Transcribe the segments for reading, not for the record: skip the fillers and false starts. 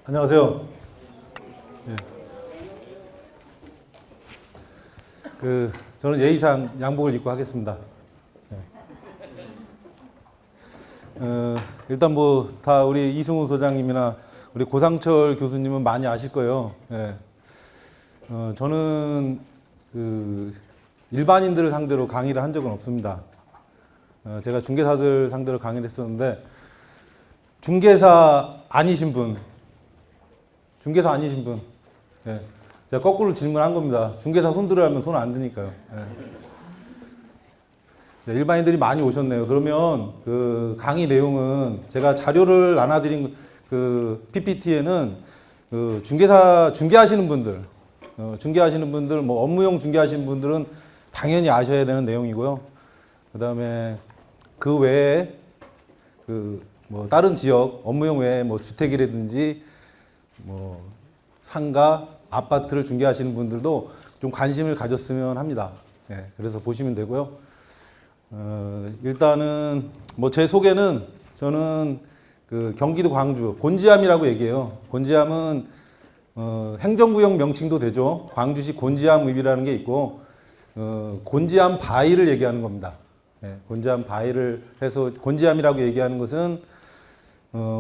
안녕하세요. 예. 저는 예의상 양복을 입고 하겠습니다. 일단 뭐 다 우리 이승우 소장님이나 우리 고상철 교수님은 많이 아실 거예요. 예. 저는 일반인들을 상대로 강의를 한 적은 없습니다. 제가 중개사들 상대로 강의를 했었는데 중개사 아니신 분, 예. 제가 거꾸로 질문한 겁니다. 중개사 손 들으라면 손 안 드니까요. 예. 일반인들이 많이 오셨네요. 그러면 그 강의 내용은 제가 자료를 나눠드린 그 PPT에는 그 중개하시는 분들, 뭐 업무용 중개하시는 분들은 당연히 아셔야 되는 내용이고요. 그 다음에 그 외에 뭐 다른 지역 업무용 외에 뭐 주택이라든지 뭐 상가, 아파트를 중개하시는 분들도 좀 관심을 가졌으면 합니다. 예, 그래서 보시면 되고요. 일단은 뭐 제 소개는 저는 그 경기도 광주 곤지암이라고 얘기해요. 곤지암은 행정구역 명칭도 되죠. 광주시 곤지암읍이라는 게 있고 곤지암 바위를 얘기하는 겁니다. 예, 곤지암 바위를 해서 곤지암이라고 얘기하는 것은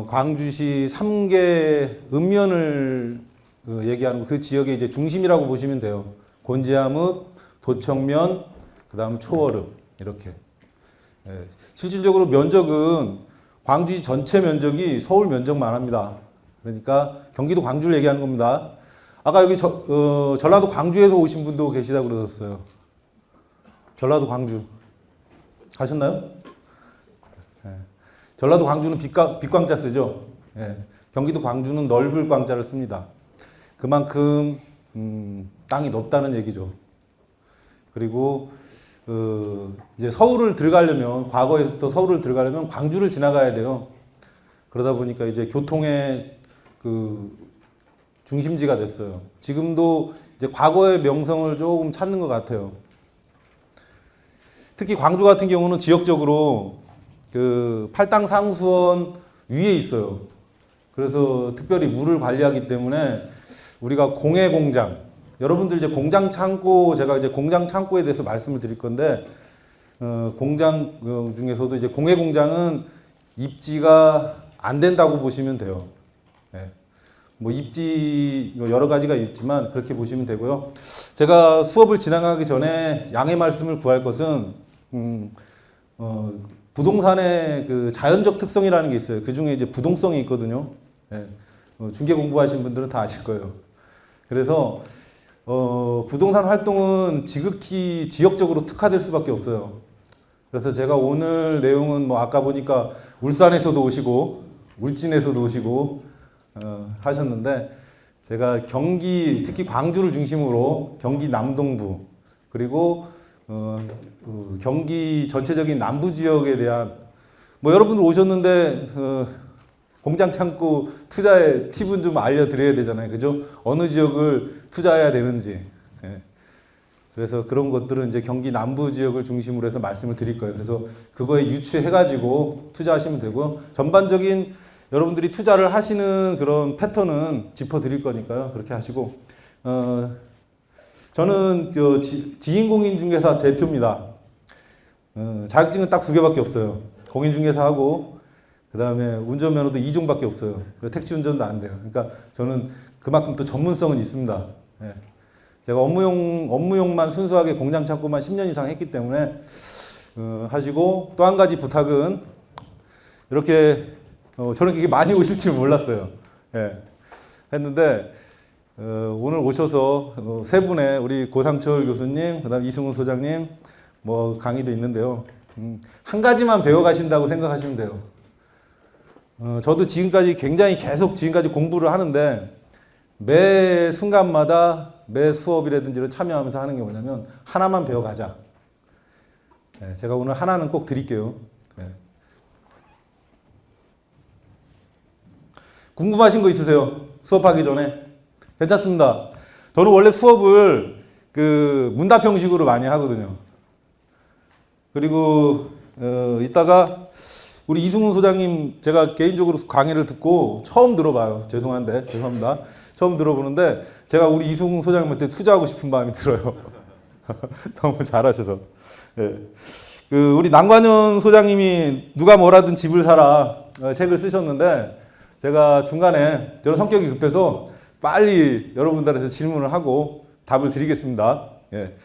광주시 3개 읍면을 얘기하는 그 지역의 이제 중심이라고 보시면 돼요. 곤지암읍, 도청면, 그다음 초월읍 이렇게. 예, 실질적으로 면적은 광주시 전체 면적이 서울 면적만 합니다. 그러니까 경기도 광주를 얘기하는 겁니다. 아까 여기 전라도 광주에서 오신 분도 계시다고 그러셨어요. 전라도 광주 가셨나요? 예. 전라도 광주는 빛광자 쓰죠. 예. 경기도 광주는 넓을 광자를 씁니다. 그만큼 땅이 넓다는 얘기죠. 그리고 이제 서울을 들어가려면 과거에부터 서울을 들어가려면 광주를 지나가야 돼요. 그러다 보니까 이제 교통의 그 중심지가 됐어요. 지금도 이제 과거의 명성을 조금 찾는 것 같아요. 특히 광주 같은 경우는 지역적으로 그 팔당 상수원 위에 있어요. 그래서 특별히 물을 관리하기 때문에 우리가 공해 공장, 여러분들 이제 공장 창고, 제가 이제 공장 창고에 대해서 말씀을 드릴 건데, 공장 중에서도 이제 공해 공장은 입지가 안 된다고 보시면 돼요. 예. 뭐 입지 여러 가지가 있지만 그렇게 보시면 되고요. 제가 수업을 진행하기 전에 양해 말씀을 구할 것은, 부동산의 그 자연적 특성이라는 게 있어요. 그 중에 이제 부동성이 있거든요. 예. 중개 공부하신 분들은 다 아실 거예요. 그래서 부동산 활동은 지극히 지역적으로 특화될 수밖에 없어요. 그래서 제가 오늘 내용은 뭐 아까 보니까 울산에서도 오시고 울진에서도 오시고 하셨는데 제가 경기 특히 광주를 중심으로 경기 남동부 그리고 경기 전체적인 남부 지역에 대한 뭐 여러분들 오셨는데 공장 창고 투자의 팁은 좀 알려드려야 되잖아요. 그죠? 어느 지역을 투자해야 되는지. 예. 그래서 그런 것들은 이제 경기 남부 지역을 중심으로 해서 말씀을 드릴 거예요. 그래서 그거에 유추해가지고 투자하시면 되고요. 전반적인 여러분들이 투자를 하시는 그런 패턴은 짚어드릴 거니까요. 그렇게 하시고. 저는 지인공인중개사 대표입니다. 자격증은 딱 2개밖에 없어요. 공인중개사하고 그 다음에 운전면허도 2종밖에 없어요. 택시 운전도 안 돼요. 그러니까 저는 그만큼 또 전문성은 있습니다. 예. 제가 업무용만 순수하게 공장 창고만 10년 이상 했기 때문에 하시고 또 한 가지 부탁은 이렇게 저는 이게 많이 오실 줄 몰랐어요. 예. 했는데 오늘 오셔서 세 분의 우리 고상철 교수님, 그다음 이승훈 소장님 뭐 강의도 있는데요. 한 가지만 배워 가신다고 생각하시면 돼요. 저도 지금까지 계속 지금까지 공부를 하는데 매 순간마다 매 수업이라든지를 참여하면서 하는 게 뭐냐면 하나만 배워가자. 네, 제가 오늘 하나는 꼭 드릴게요. 네. 궁금하신 거 있으세요? 수업하기 전에? 괜찮습니다. 저는 원래 수업을 문답 형식으로 많이 하거든요. 그리고 이따가 우리 이승훈 소장님 제가 개인적으로 강의를 듣고 처음 들어봐요. 죄송합니다. 처음 들어보는데 제가 우리 이승훈 소장님한테 투자하고 싶은 마음이 들어요. 너무 잘하셔서. 예. 우리 남관현 소장님이 누가 뭐라든 집을 사라 책을 쓰셨는데 제가 중간에 저는 성격이 급해서 빨리 여러분들한테 질문을 하고 답을 드리겠습니다. 예.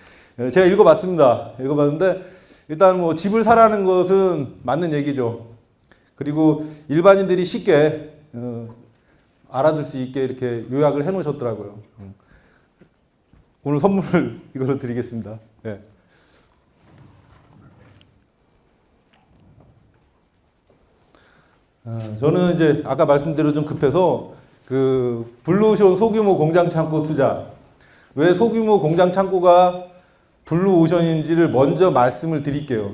제가 읽어봤는데 일단 뭐 집을 사라는 것은 맞는 얘기죠. 그리고 일반인들이 쉽게 알아들 수 있게 이렇게 요약을 해놓으셨더라고요. 오늘 선물을 이걸로 드리겠습니다. 예. 저는 이제 아까 말씀대로 좀 급해서 블루오션 소규모 공장 창고 투자, 왜 소규모 공장 창고가 블루오션인지를 먼저 말씀을 드릴게요.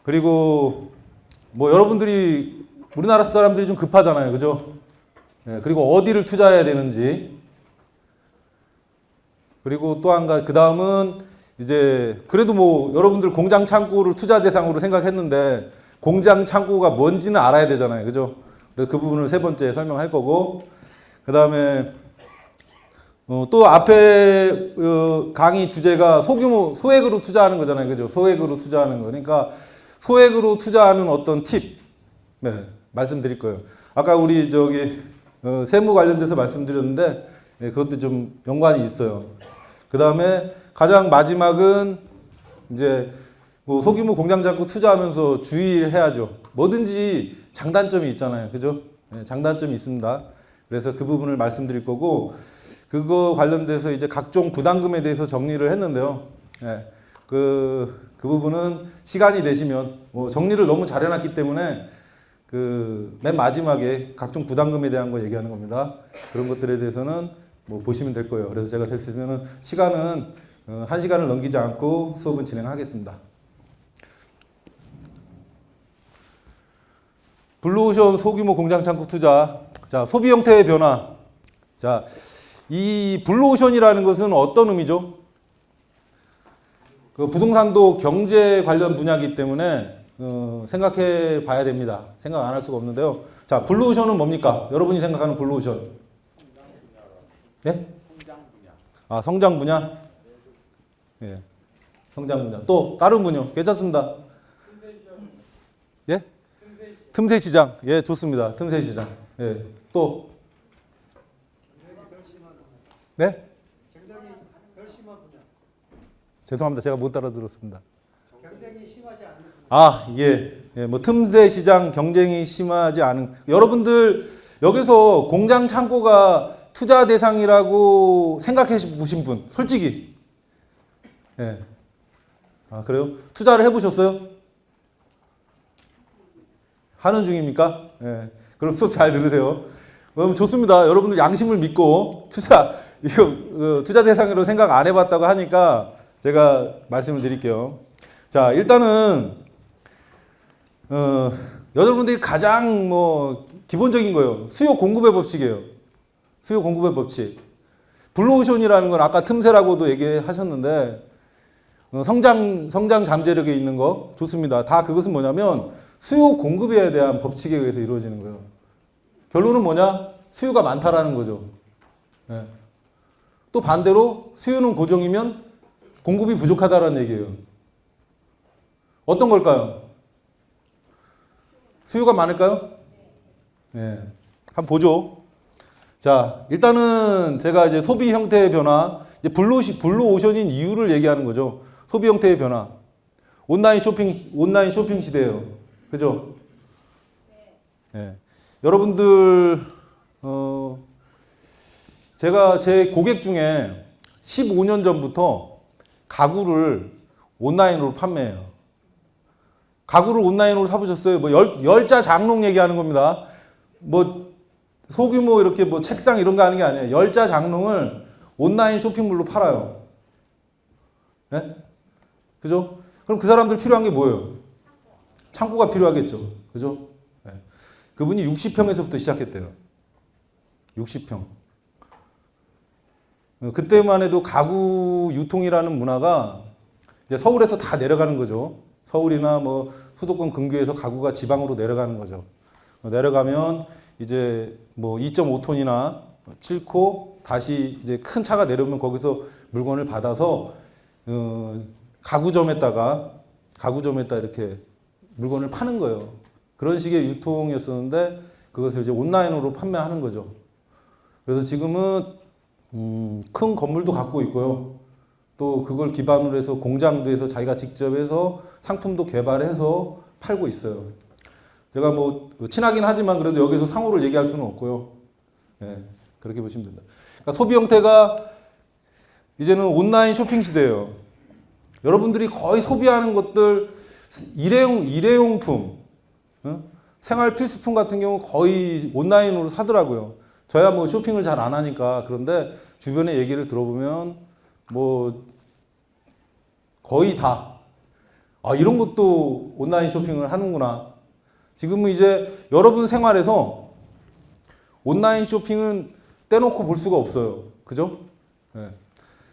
그리고 뭐 여러분들이 우리나라 사람들이 좀 급하잖아요, 그죠? 네, 그리고 어디를 투자해야 되는지, 그리고 또 한 가지 그 다음은 이제 그래도 뭐 여러분들 공장 창고를 투자 대상으로 생각했는데 공장 창고가 뭔지는 알아야 되잖아요, 그죠? 그래서 그 부분을 세 번째 설명할 거고, 그 다음에 또 앞에 강의 주제가 소액으로 투자하는 거잖아요, 그죠? 소액으로 투자하는 거. 그러니까 소액으로 투자하는 어떤 팁, 네, 말씀드릴 거예요. 아까 우리 세무 관련돼서 말씀드렸는데, 네, 그것도 좀 연관이 있어요. 그 다음에 가장 마지막은 이제 뭐 소규모 공장 잡고 투자하면서 주의를 해야죠. 뭐든지 장단점이 있잖아요, 그죠? 네, 장단점이 있습니다. 그래서 그 부분을 말씀드릴 거고, 그거 관련돼서 이제 각종 부담금에 대해서 정리를 했는데요. 네, 그 부분은 시간이 되시면 정리를 너무 잘 해놨기 때문에 맨 마지막에 각종 부담금에 대한 거 얘기하는 겁니다. 그런 것들에 대해서는 뭐 보시면 될 거예요. 그래서 제가 될 수 있으면 시간은 1시간을 넘기지 않고 수업은 진행하겠습니다. 블루오션 소규모 공장 창고 투자. 자, 소비 형태의 변화. 자, 이 블루오션이라는 것은 어떤 의미죠? 부동산도 경제 관련 분야이기 때문에 생각해 봐야 됩니다. 생각 안 할 수가 없는데요. 자, 블루오션은 뭡니까? 여러분이 생각하는 블루오션. 예? 성장 분야? 예. 성장 분야. 또 다른 분야. 괜찮습니다. 예? 틈새 시장. 예, 좋습니다. 틈새 시장. 예. 또 네? 죄송합니다. 제가 못 알아들었습니다. 경쟁이 심하지 않은. 예. 뭐 틈새 시장 경쟁이 심하지 않은. 여러분들 여기서 공장 창고가 투자 대상이라고 생각해 보신 분, 솔직히. 예. 그래요? 투자를 해 보셨어요? 하는 중입니까? 예. 그럼 수업 잘 들으세요. 그럼 좋습니다. 여러분들 양심을 믿고 투자 대상으로 생각 안 해봤다고 하니까 제가 말씀을 드릴게요. 자, 일단은 여러분들이 가장 기본적인 거예요. 수요 공급의 법칙이에요. 수요 공급의 법칙. 블루오션이라는 건 아까 틈새라고도 얘기하셨는데 성장 잠재력에 있는 거 좋습니다. 다 그것은 뭐냐면 수요 공급에 대한 법칙에 의해서 이루어지는 거예요. 결론은 뭐냐? 수요가 많다라는 거죠. 네. 또 반대로 수요는 고정이면 공급이 부족하다라는 얘기예요. 어떤 걸까요? 수요가 많을까요? 네. 한번 보죠. 자, 일단은 제가 이제 소비 형태의 변화, 이제 블루오션인 이유를 얘기하는 거죠. 소비 형태의 변화. 온라인 쇼핑 시대예요. 그죠? 네. 여러분들, 제가 제 고객 중에 15년 전부터 가구를 온라인으로 판매해요. 가구를 온라인으로 사보셨어요? 뭐 열자 장롱 얘기하는 겁니다. 뭐 소규모 이렇게 뭐 책상 이런 거 하는 게 아니에요. 열자 장롱을 온라인 쇼핑몰로 팔아요. 네? 그죠? 그럼 그 사람들 필요한 게 뭐예요? 창고가 필요하겠죠. 그죠? 네. 그분이 60평에서부터 시작했대요. 60평. 그때만 해도 가구 유통이라는 문화가 이제 서울에서 다 내려가는 거죠. 서울이나 뭐 수도권 근교에서 가구가 지방으로 내려가는 거죠. 내려가면 이제 뭐 2.5톤이나 싣고 다시 이제 큰 차가 내려오면 거기서 물건을 받아서 가구점에다가 이렇게 물건을 파는 거예요. 그런 식의 유통이었었는데 그것을 이제 온라인으로 판매하는 거죠. 그래서 지금은 큰 건물도 갖고 있고요. 또 그걸 기반으로 해서 공장도 해서 자기가 직접 해서 상품도 개발해서 팔고 있어요. 제가 뭐 친하긴 하지만 그래도 여기서 상호를 얘기할 수는 없고요. 네, 그렇게 보시면 됩니다. 그러니까 소비 형태가 이제는 온라인 쇼핑 시대예요. 여러분들이 거의 소비하는 것들 일회용품, 생활 필수품 같은 경우 거의 온라인으로 사더라고요. 저야 뭐 쇼핑을 잘 안 하니까. 그런데 주변에 얘기를 들어보면 뭐 거의 다 이런 것도 온라인 쇼핑을 하는구나. 지금은 이제 여러분 생활에서 온라인 쇼핑은 떼놓고 볼 수가 없어요. 그죠? 네.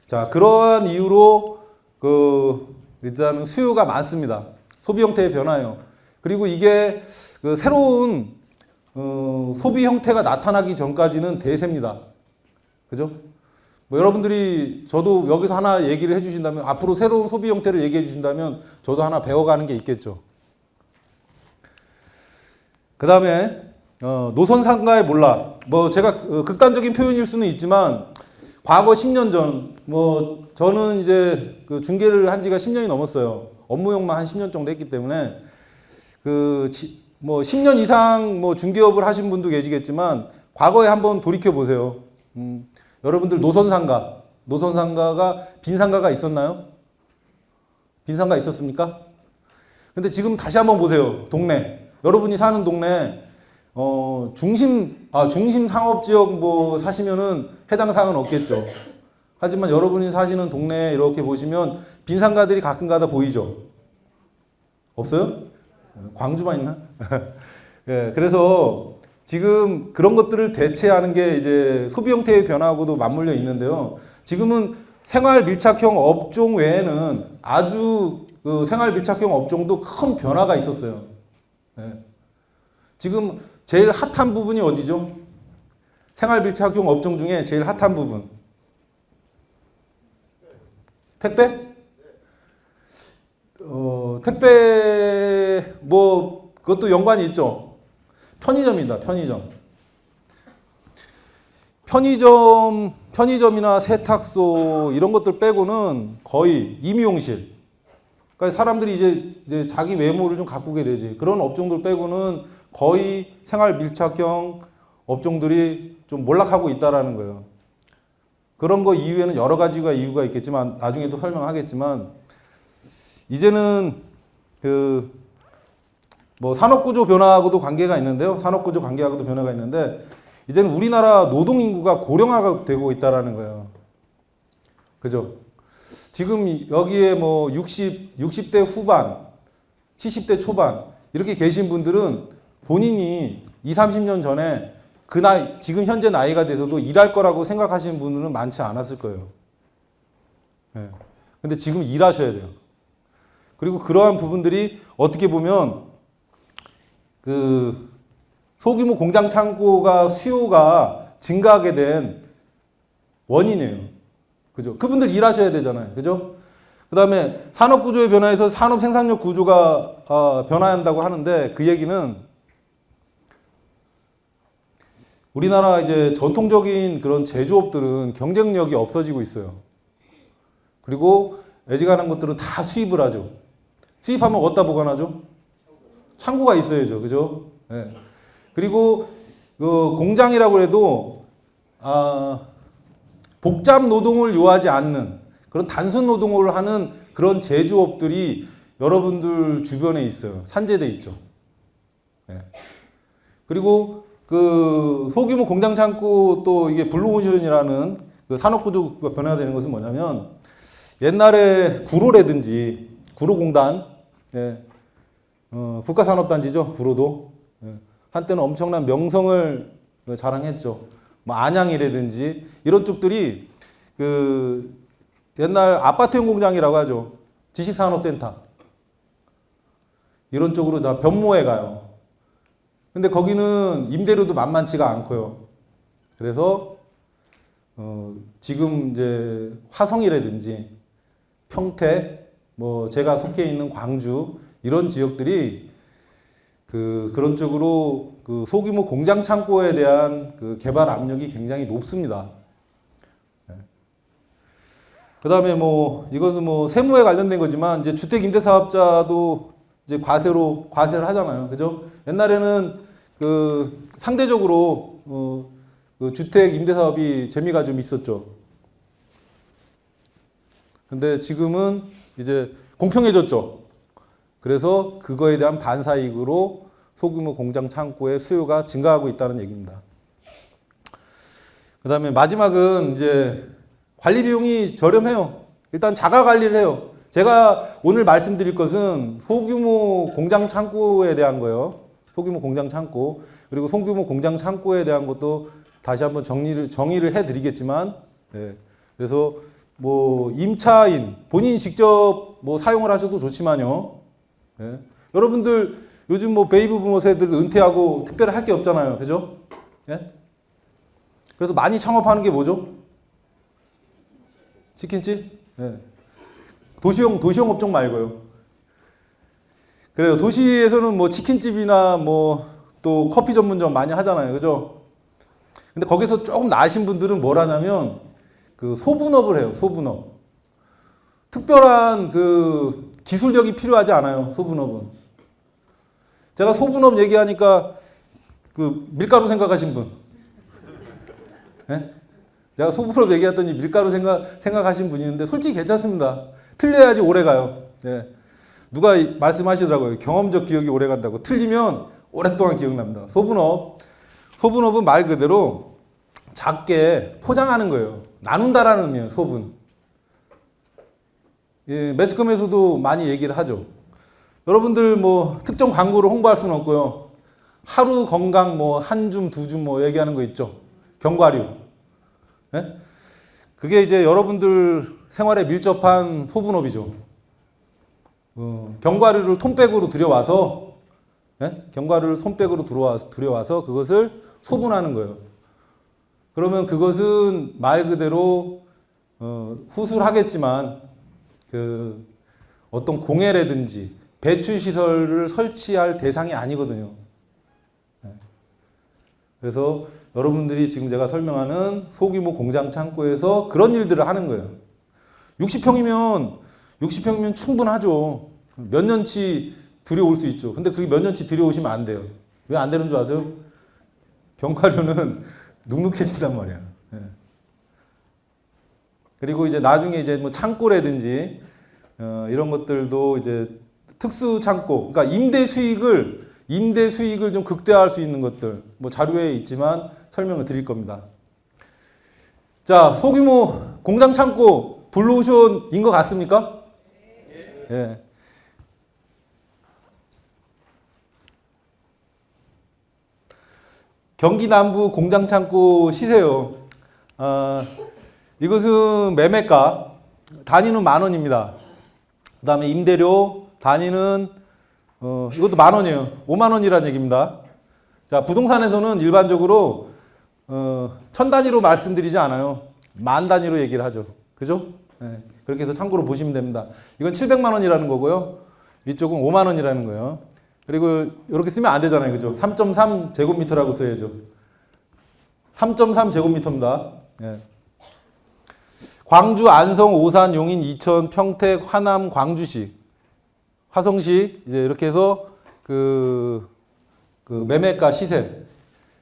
자, 그러한 이유로 일단은 수요가 많습니다. 소비 형태의 변화예요. 그리고 이게 새로운 소비 형태가 나타나기 전까지는 대세입니다. 그죠? 뭐 여러분들이 저도 여기서 하나 얘기를 해주신다면 앞으로 새로운 소비 형태를 얘기해 주신다면 저도 하나 배워가는 게 있겠죠. 그 다음에 노선 상가의 몰락. 뭐 제가 극단적인 표현일 수는 있지만 과거 10년 전 뭐 저는 이제 그 중개를 한 지가 10년이 넘었어요. 업무용만 한 10년 정도 했기 때문에 뭐 10년 이상 뭐 중개업을 하신 분도 계시겠지만 과거에 한번 돌이켜 보세요. 여러분들 노선상가가 빈상가가 있었나요? 빈상가 있었습니까? 근데 지금 다시 한번 보세요. 동네. 여러분이 사는 동네 중심 상업지역 뭐 사시면은 해당 사항은 없겠죠. 하지만 여러분이 사시는 동네에 이렇게 보시면 빈상가들이 가끔가다 보이죠. 없어요? 광주만 있나? 예, 그래서 지금 그런 것들을 대체하는 게 이제 소비 형태의 변화하고도 맞물려 있는데요. 지금은 생활 밀착형 업종 외에는 아주 생활 밀착형 업종도 큰 변화가 있었어요. 예. 지금 제일 핫한 부분이 어디죠? 생활 밀착형 업종 중에 제일 핫한 부분. 택배? 택배 뭐 그것도 연관이 있죠. 편의점입니다. 편의점이나 세탁소 이런 것들 빼고는 거의 임의용실. 그러니까 사람들이 이제 자기 외모를 좀 가꾸게 되지. 그런 업종들 빼고는 거의 생활 밀착형 업종들이 좀 몰락하고 있다라는 거예요. 그런 거 이유에는 여러 가지가 이유가 있겠지만 나중에도 설명하겠지만 이제는 뭐 산업구조 변화하고도 관계가 있는데요. 산업구조 관계하고도 변화가 있는데 이제는 우리나라 노동 인구가 고령화가 되고 있다라는 거예요. 그죠? 지금 여기에 뭐 60대 후반, 70대 초반 이렇게 계신 분들은 본인이 20, 30년 전에 그 나이, 지금 현재 나이가 돼서도 일할 거라고 생각하시는 분들은 많지 않았을 거예요. 네. 근데 지금 일하셔야 돼요. 그리고 그러한 부분들이 어떻게 보면 소규모 공장 창고가 수요가 증가하게 된 원인이에요. 그죠? 그분들 일하셔야 되잖아요. 그죠? 그 다음에 산업 구조의 변화에서 산업 생산력 구조가 변화한다고 하는데 그 얘기는 우리나라 이제 전통적인 그런 제조업들은 경쟁력이 없어지고 있어요. 그리고 애지간한 것들은 다 수입을 하죠. 수입하면 어디다 보관하죠? 창고가 있어야죠. 그죠? 네. 그리고 공장이라고 해도 복잡 노동을 요하지 않는 그런 단순 노동을 하는 그런 제조업들이 여러분들 주변에 있어요. 산재돼 있죠. 네. 그리고 소규모 공장 창고 또 이게 블루오션이라는 산업 구조가 변화되는 것은 뭐냐면 옛날에 구로라든지 구로공단, 예, 국가산업단지죠. 구로도 예, 한때는 엄청난 명성을 자랑했죠. 뭐 안양이라든지 이런 쪽들이 옛날 아파트형 공장이라고 하죠. 지식산업센터. 이런 쪽으로 다 변모해 가요. 근데 거기는 임대료도 만만치가 않고요. 그래서 지금 이제 화성이라든지 평택, 뭐 제가 속해 있는 광주 이런 지역들이 그런 쪽으로 그 소규모 공장 창고에 대한 그 개발 압력이 굉장히 높습니다. 그다음에 뭐 이거는 뭐 세무에 관련된 거지만 이제 주택 임대 사업자도 이제 과세를 하잖아요. 그죠? 옛날에는 그 상대적으로 그 주택 임대 사업이 재미가 좀 있었죠. 근데 지금은 이제 공평해졌죠. 그래서 그거에 대한 반사이익으로 소규모 공장 창고의 수요가 증가하고 있다는 얘기입니다. 그 다음에 마지막은 이제 관리 비용이 저렴해요. 일단 자가 관리를 해요. 제가 오늘 말씀드릴 것은 소규모 공장 창고에 대한 거예요. 소규모 공장 창고. 그리고 소규모 공장 창고에 대한 것도 다시 한번 정의를 해 드리겠지만, 예. 그래서 뭐 임차인, 본인이 직접 뭐 사용을 하셔도 좋지만요. 예. 여러분들 요즘 뭐 베이비 부모 세대들 은퇴하고 특별히 할 게 없잖아요. 그죠? 예? 그래서 많이 창업하는 게 뭐죠? 치킨집? 예. 도시형 업종 말고요. 그래요. 도시에서는 뭐 치킨집이나 뭐 또 커피 전문점 많이 하잖아요. 그죠? 근데 거기서 조금 나으신 분들은 뭘 하냐면 그 소분업을 해요. 소분업. 특별한 그 기술력이 필요하지 않아요. 소분업은. 제가 소분업 얘기하니까 그 밀가루 생각하신 분. 예? 제가 소분업 얘기했더니 밀가루 생각하신 분이 있는데 솔직히 괜찮습니다. 틀려야지 오래 가요. 예. 누가 말씀하시더라고요. 경험적 기억이 오래 간다고. 틀리면 오랫동안 기억납니다. 소분업은 말 그대로 작게 포장하는 거예요. 나눈다라는 의미예요. 소분. 예, 매스컴에서도 많이 얘기를 하죠. 여러분들 뭐 특정 광고를 홍보할 수는 없고요. 하루 건강 뭐 한 줌, 두 줌 뭐 얘기하는 거 있죠. 견과류. 예? 그게 이제 여러분들 생활에 밀접한 소분업이죠. 견과류를 톤백으로 들여와서, 예? 견과류를 손백으로 들여와서 그것을 소분하는 거예요. 그러면 그것은 말 그대로 후술하겠지만 그 어떤 공해라든지 배출 시설을 설치할 대상이 아니거든요. 예. 그래서 여러분들이 지금 제가 설명하는 소규모 공장 창고에서 그런 일들을 하는 거예요. 60평이면 충분하죠. 몇 년치 들여올 수 있죠. 근데 그게 몇 년치 들여오시면 안 돼요. 왜 안 되는 줄 아세요? 견과류는 눅눅해진단 말이야. 예. 그리고 이제 나중에 이제 뭐 창고라든지 이런 것들도 이제 특수 창고, 그러니까 임대 수익을 좀 극대화할 수 있는 것들, 뭐 자료에 있지만 설명을 드릴 겁니다. 자, 소규모 공장 창고 블루오션인 것 같습니까? 예. 경기 남부 공장 창고 시세요. 이것은 매매가 단위는 10,000원입니다. 그 다음에 임대료 단위는 이것도 10,000원이에요. 50,000원이라는 얘기입니다. 자, 부동산에서는 일반적으로 1000단위로 말씀드리지 않아요. 만 단위로 얘기를 하죠. 그죠? 네, 그렇게 해서 참고로 보시면 됩니다. 이건 700만 원이라는 거고요. 이쪽은 5만 원이라는 거예요. 그리고 이렇게 쓰면 안 되잖아요. 그죠? 3.3 제곱미터라고 써야죠. 3.3 제곱미터입니다. 예. 광주, 안성, 오산, 용인, 이천, 평택, 화남, 광주시, 화성시 이제 이렇게 해서 그 매매가 시세.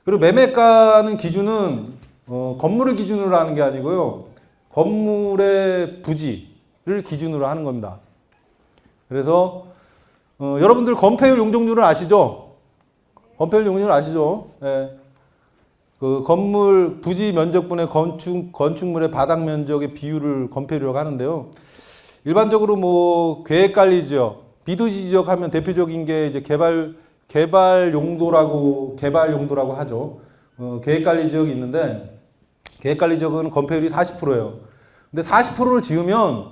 그리고 매매가는 기준은 건물을 기준으로 하는 게 아니고요. 건물의 부지를 기준으로 하는 겁니다. 그래서 여러분들 건폐율 용적률을 아시죠? 건폐율 용적률 아시죠? 예. 그 건물 부지 면적분의 건축물의 바닥 면적의 비율을 건폐율이라고 하는데요. 일반적으로 뭐 계획관리 지역, 비도시 지역 하면 대표적인 게 이제 개발 용도라고 하죠. 계획관리 지역이 있는데 계획관리 지역은 건폐율이 40%예요. 근데 40%를 지으면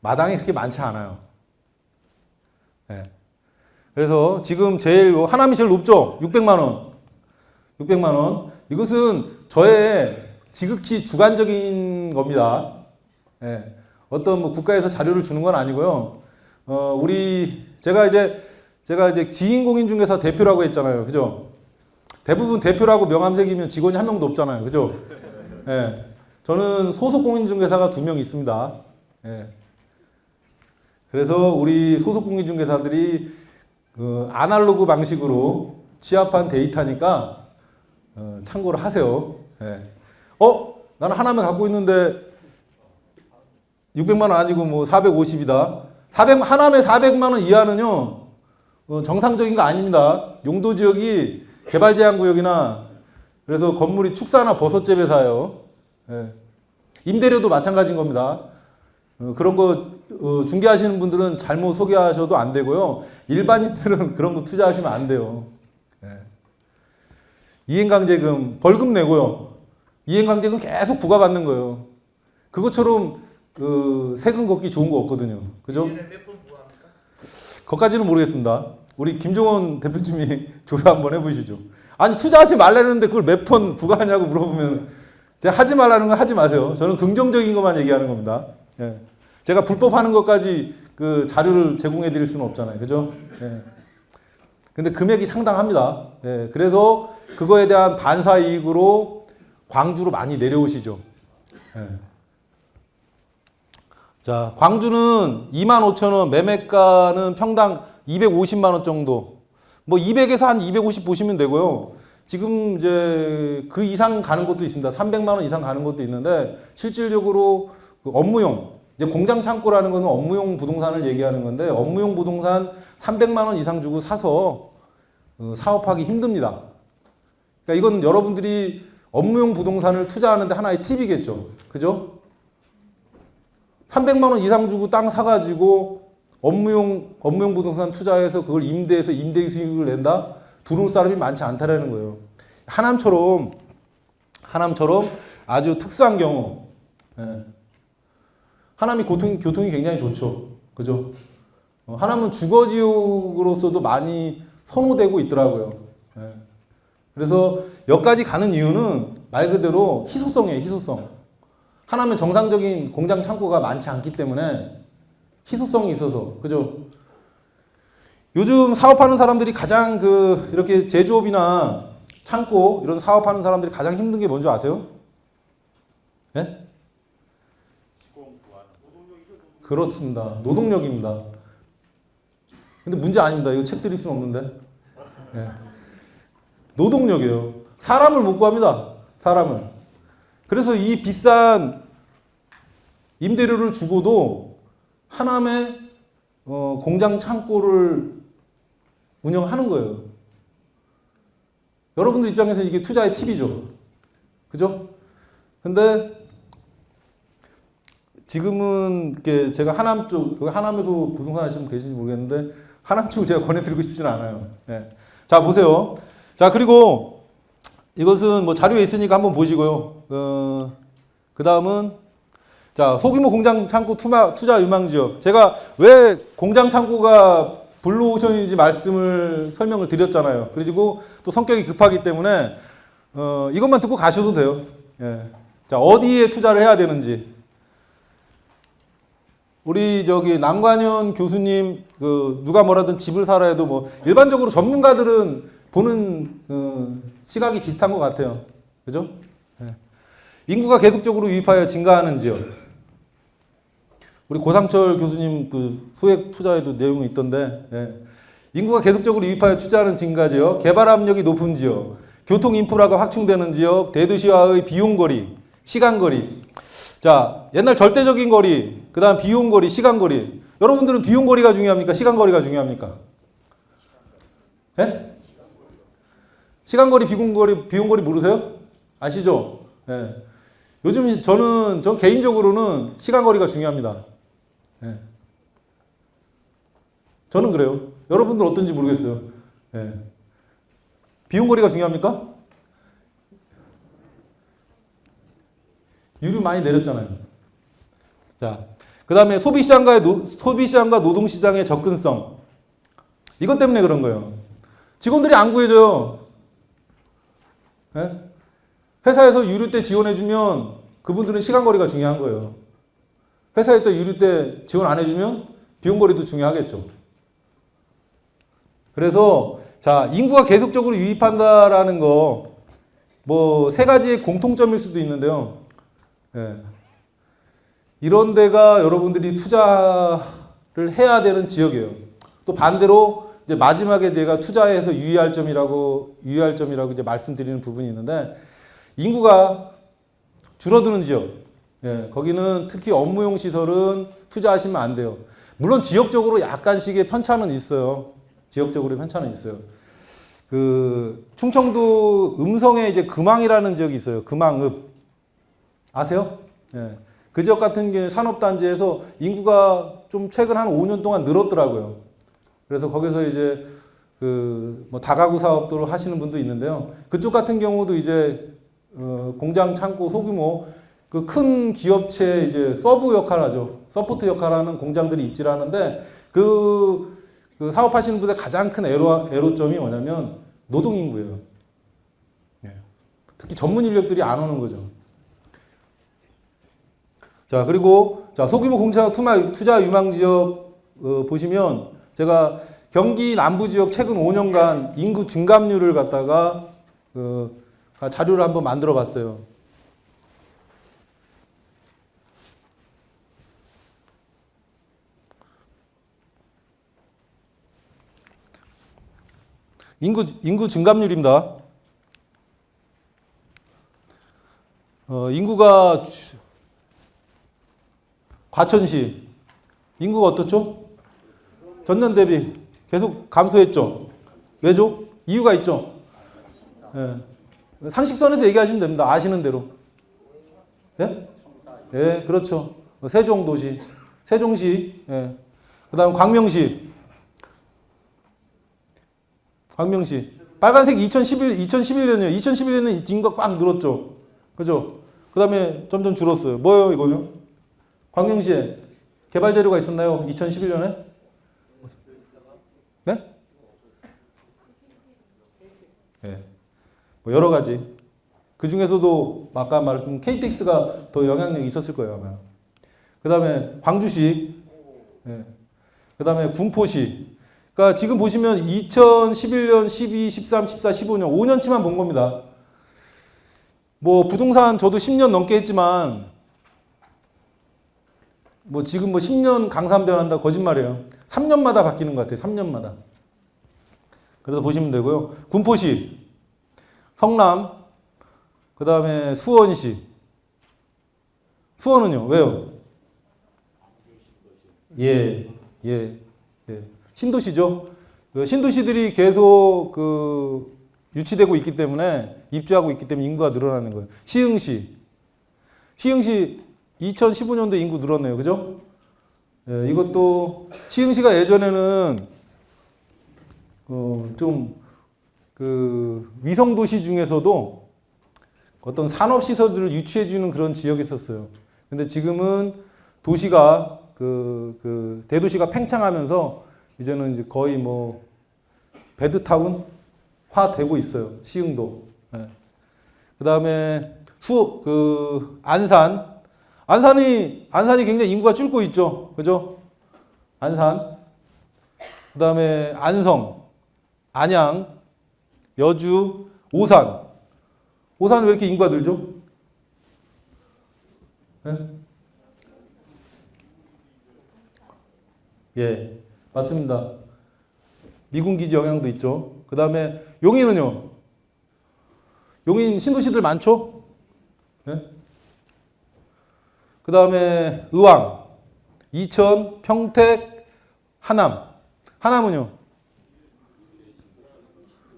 마당이 그렇게 많지 않아요. 네. 그래서 지금 제일 하남이 제일 높죠. 600만 원. 600만 원. 이것은 저의 지극히 주관적인 겁니다. 예. 어떤 뭐 국가에서 자료를 주는 건 아니고요. 제가 이제 지인공인중개사 대표라고 했잖아요. 그죠? 대부분 대표라고 명함 새기면 직원이 한 명도 없잖아요. 그죠? 예. 저는 소속 공인중개사가 2명 있습니다. 예. 그래서 우리 소속 공인중개사들이 아날로그 방식으로 취합한 데이터니까 참고를 하세요. 예. 나는 하나만 갖고 있는데 600만 원 아니고 뭐 450이다. 하남에 400만 원 이하는요 정상적인 거 아닙니다. 용도 지역이 개발 제한 구역이나 그래서 건물이 축사나 버섯 재배사예요. 예. 임대료도 마찬가지인 겁니다. 그런 거 중개하시는 분들은 잘못 소개하셔도 안 되고요. 일반인들은 그런 거 투자하시면 안 돼요. 예. 이행강제금 벌금 내고요. 이행강제금 계속 부과받는 거예요. 그것처럼 세금 걷기 좋은 거 없거든요. 그죠? 그것까지는 모르겠습니다. 우리 김종원 대표님이 조사 한번 해보시죠. 아니 투자하지 말라는데 그걸 몇 번 부과하냐고 물어보면 제가 하지 말라는 거 하지 마세요. 저는 긍정적인 것만 얘기하는 겁니다. 예. 제가 불법 하는 것까지 그 자료를 제공해 드릴 수는 없잖아요. 그죠? 예. 근데 금액이 상당합니다. 예. 그래서 그거에 대한 반사 이익으로 광주로 많이 내려오시죠. 예. 자, 광주는 25,000원, 매매가는 평당 250만 원 정도. 뭐 200에서 한 250 보시면 되고요. 지금 이제 그 이상 가는 것도 있습니다. 300만 원 이상 가는 것도 있는데 실질적으로 그 업무용, 이제 공장 창고라는 거는 업무용 부동산을 얘기하는 건데 업무용 부동산 300만 원 이상 주고 사서 사업하기 힘듭니다. 그러니까 이건 여러분들이 업무용 부동산을 투자하는데 하나의 팁이겠죠. 그죠? 300만 원 이상 주고 땅 사가지고 업무용 부동산 투자해서 그걸 임대해서 임대 수익을 낸다? 들어올 사람이 많지 않다라는 거예요. 하남처럼 아주 특수한 경우. 예. 하남이 교통이 굉장히 좋죠. 그죠? 하남은 주거지역으로서도 많이 선호되고 있더라고요. 예. 그래서 여기까지 가는 이유는 말 그대로 희소성이에요. 희소성. 하남은 정상적인 공장 창고가 많지 않기 때문에 희소성이 있어서. 그죠? 요즘 사업하는 사람들이 가장 이렇게 제조업이나 창고 이런 사업하는 사람들이 가장 힘든 게 뭔지 아세요? 예? 그렇습니다. 노동력입니다. 근데 문제 아닙니다. 이거 책 드릴 수는 없는데. 예. 노동력이에요. 사람을 못 구합니다. 사람을. 그래서 이 비싼 임대료를 주고도 하남에 공장 창고를 운영하는 거예요. 여러분들 입장에서 이게 투자의 팁이죠. 그죠? 근데 지금은 이렇게 제가 하남 쪽, 하남에서 부동산 하시는 분 계신지 모르겠는데 하남 쪽 제가 권해드리고 싶지는 않아요. 네. 자, 보세요. 자, 그리고 이것은 뭐 자료에 있으니까 한번 보시고요. 그 다음은 자, 소규모 공장 창고 투자 유망 지역. 제가 왜 공장 창고가 블루오션인지 설명을 드렸잖아요. 그리고 또 성격이 급하기 때문에 이것만 듣고 가셔도 돼요. 예. 자, 어디에 투자를 해야 되는지. 우리 남관현 교수님 누가 뭐라든 집을 사라 해도 뭐 일반적으로 전문가들은 보는 시각이 비슷한 것 같아요. 그죠? 예. 인구가 계속적으로 유입하여 증가하는 지역. 우리 고상철 교수님 소액 투자에도 내용이 있던데, 예. 인구가 계속적으로 유입하여 투자하는 증가 지역, 개발 압력이 높은 지역, 교통 인프라가 확충되는 지역, 대도시화의 비용거리, 시간거리. 자, 옛날 절대적인 거리, 그 다음 비용거리, 시간거리. 여러분들은 비용거리가 중요합니까? 시간거리가 중요합니까? 예? 시간거리, 비용거리 모르세요? 아시죠? 예. 요즘 전 개인적으로는 시간거리가 중요합니다. 예. 저는 그래요. 여러분들 어떤지 모르겠어요. 예. 비용거리가 중요합니까? 유류 많이 내렸잖아요. 자, 그 다음에 소비시장과 노동시장의 접근성. 이것 때문에 그런 거예요. 직원들이 안 구해줘요. 예? 회사에서 유류대 지원해주면 그분들은 시간거리가 중요한 거예요. 회사에 또 유류대 지원 안 해주면 비용거리도 중요하겠죠. 그래서 자, 인구가 계속적으로 유입한다라는 거 뭐 세 가지의 공통점일 수도 있는데요. 예. 이런 데가 여러분들이 투자를 해야 되는 지역이에요. 또 반대로 이제 마지막에 제가 투자해서 유의할 점이라고 이제 말씀드리는 부분이 있는데, 인구가 줄어드는 지역, 예, 거기는 특히 업무용 시설은 투자하시면 안 돼요. 물론 지역적으로 약간씩의 편차는 있어요. 지역적으로 편차는 있어요. 그 충청도 음성에 이제 금왕이라는 지역이 있어요. 금왕읍 아세요? 예. 그 지역 같은 게 산업단지에서 인구가 좀 최근 한 5년 동안 늘었더라고요. 그래서 거기서 이제 그 뭐 다가구 사업도를 하시는 분도 있는데요. 그쪽 같은 경우도 이제 공장, 창고, 소규모 그 큰 기업체 이제 서브 역할하죠. 서포트 역할하는 공장들이 입지하는데 그 사업하시는 분의 가장 큰 애로점이 뭐냐면 노동인구예요. 예. 특히 전문 인력들이 안 오는 거죠. 자, 그리고 자, 소규모 공차 투자 유망 지역 보시면 제가 경기 남부 지역 최근 5년간 인구 증감률을 갖다가 자료를 한번 만들어 봤어요. 인구 증감률입니다. 인구가 과천시 인구가 어떻죠? 전년 대비 계속 감소했죠. 왜죠? 이유가 있죠. 예. 상식선에서 얘기하시면 됩니다. 아시는 대로. 예? 예, 그렇죠. 세종도시, 세종시, 예. 그다음 광명시. 빨간색 2011년이에요. 2011년에는 인구가 꽉 늘었죠. 그죠? 그 다음에 점점 줄었어요. 뭐예요, 이거는? 광명시에 개발 재료가 있었나요? 2011년에? 네? 네. 뭐 여러 가지. 그 중에서도 아까 말했던 KTX가 더 영향력이 있었을 거예요, 아마. 그 다음에 광주시. 네. 그 다음에 군포시. 그러니까 지금 보시면 2011년, 12, 13, 14, 15년 5년치만 본 겁니다. 뭐 부동산 저도 10년 넘게 했지만 뭐 지금 뭐 10년 강산 변한다 거짓말이에요. 3년마다 바뀌는 것 같아요. 3년마다. 그래서 보시면 되고요. 군포시, 성남, 그 다음에 수원시. 수원은요? 왜요? 예. 신도시죠. 신도시들이 계속 유치되고 있기 때문에 입주하고 있기 때문에 인구가 늘어나는 거예요. 시흥시 2015년도 인구 늘었네요. 그죠? 예, 이것도 시흥시가 예전에는 좀 위성도시 중에서도 어떤 산업시설들을 유치해주는 그런 지역이 있었어요. 근데 지금은 도시가 대도시가 팽창하면서 이제는 이제 거의 뭐 베드타운화 되고 있어요. 시흥도. 예. 그 다음에 안산이 굉장히 인구가 줄고 있죠. 그죠? 안산. 그 다음에 안성, 안양, 여주, 오산. 오산은 왜 이렇게 인구가 늘죠? 예? 예, 맞습니다. 미군기지 영향도 있죠. 그 다음에 용인은요? 용인 신도시들 많죠? 예? 그 다음에 의왕, 이천, 평택, 하남. 하남은요?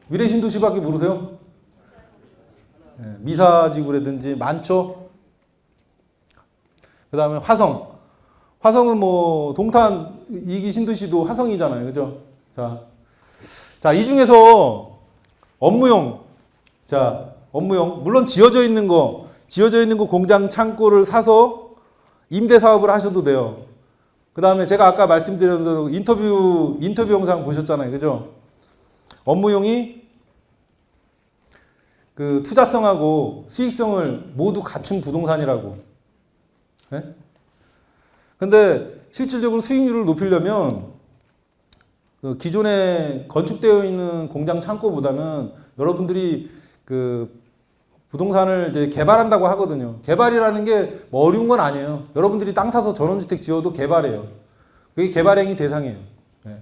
위례신도시밖에 모르세요? 예, 미사지구라든지 많죠? 그 다음에 화성은 뭐 동탄 2기 신도시도 화성이잖아요. 그죠? 자, 이 중에서 업무용. 물론 지어져 있는 거 공장 창고를 사서 임대 사업을 하셔도 돼요. 그 다음에 제가 아까 말씀드린 대로 인터뷰 영상 보셨잖아요. 그죠? 업무용이 그 투자성하고 수익성을 모두 갖춘 부동산이라고. 네? 근데 실질적으로 수익률을 높이려면 그 기존에 건축되어 있는 공장 창고보다는 여러분들이 그 부동산을 이제 개발한다고 하거든요. 개발이라는 게 뭐 어려운 건 아니에요. 여러분들이 땅 사서 전원주택 지어도 개발해요. 그게 개발행위 대상이에요. 네.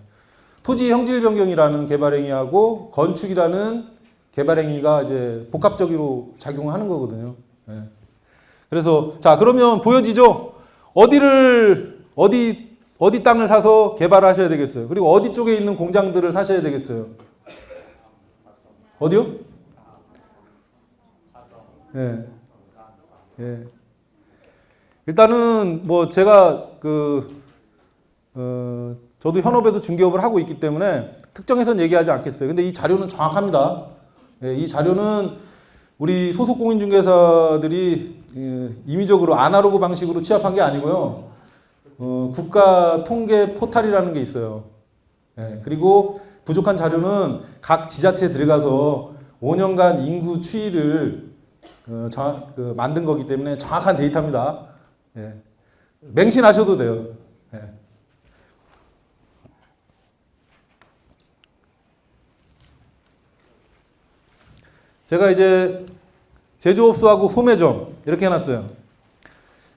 토지 형질 변경이라는 개발행위하고 건축이라는 개발행위가 이제 복합적으로 작용하는 거거든요. 네. 그래서 자 그러면 보여지죠? 어디 땅을 사서 개발을 하셔야 되겠어요. 그리고 어디 쪽에 있는 공장들을 사셔야 되겠어요. 어디요? 예. 예. 일단은 뭐 제가 저도 현업에도 중개업을 하고 있기 때문에 특정해서는 얘기하지 않겠어요. 근데 이 자료는 정확합니다. 예, 이 자료는 우리 소속 공인중개사들이 임의적으로 아날로그 방식으로 취합한 게 아니고요. 국가 통계 포탈이라는 게 있어요. 예, 그리고 부족한 자료는 각 지자체에 들어가서 5년간 인구 추이를 만든 거기 때문에 정확한 데이터입니다. 예. 맹신하셔도 돼요. 예. 제가 이제 제조업소하고 소매점 이렇게 해놨어요.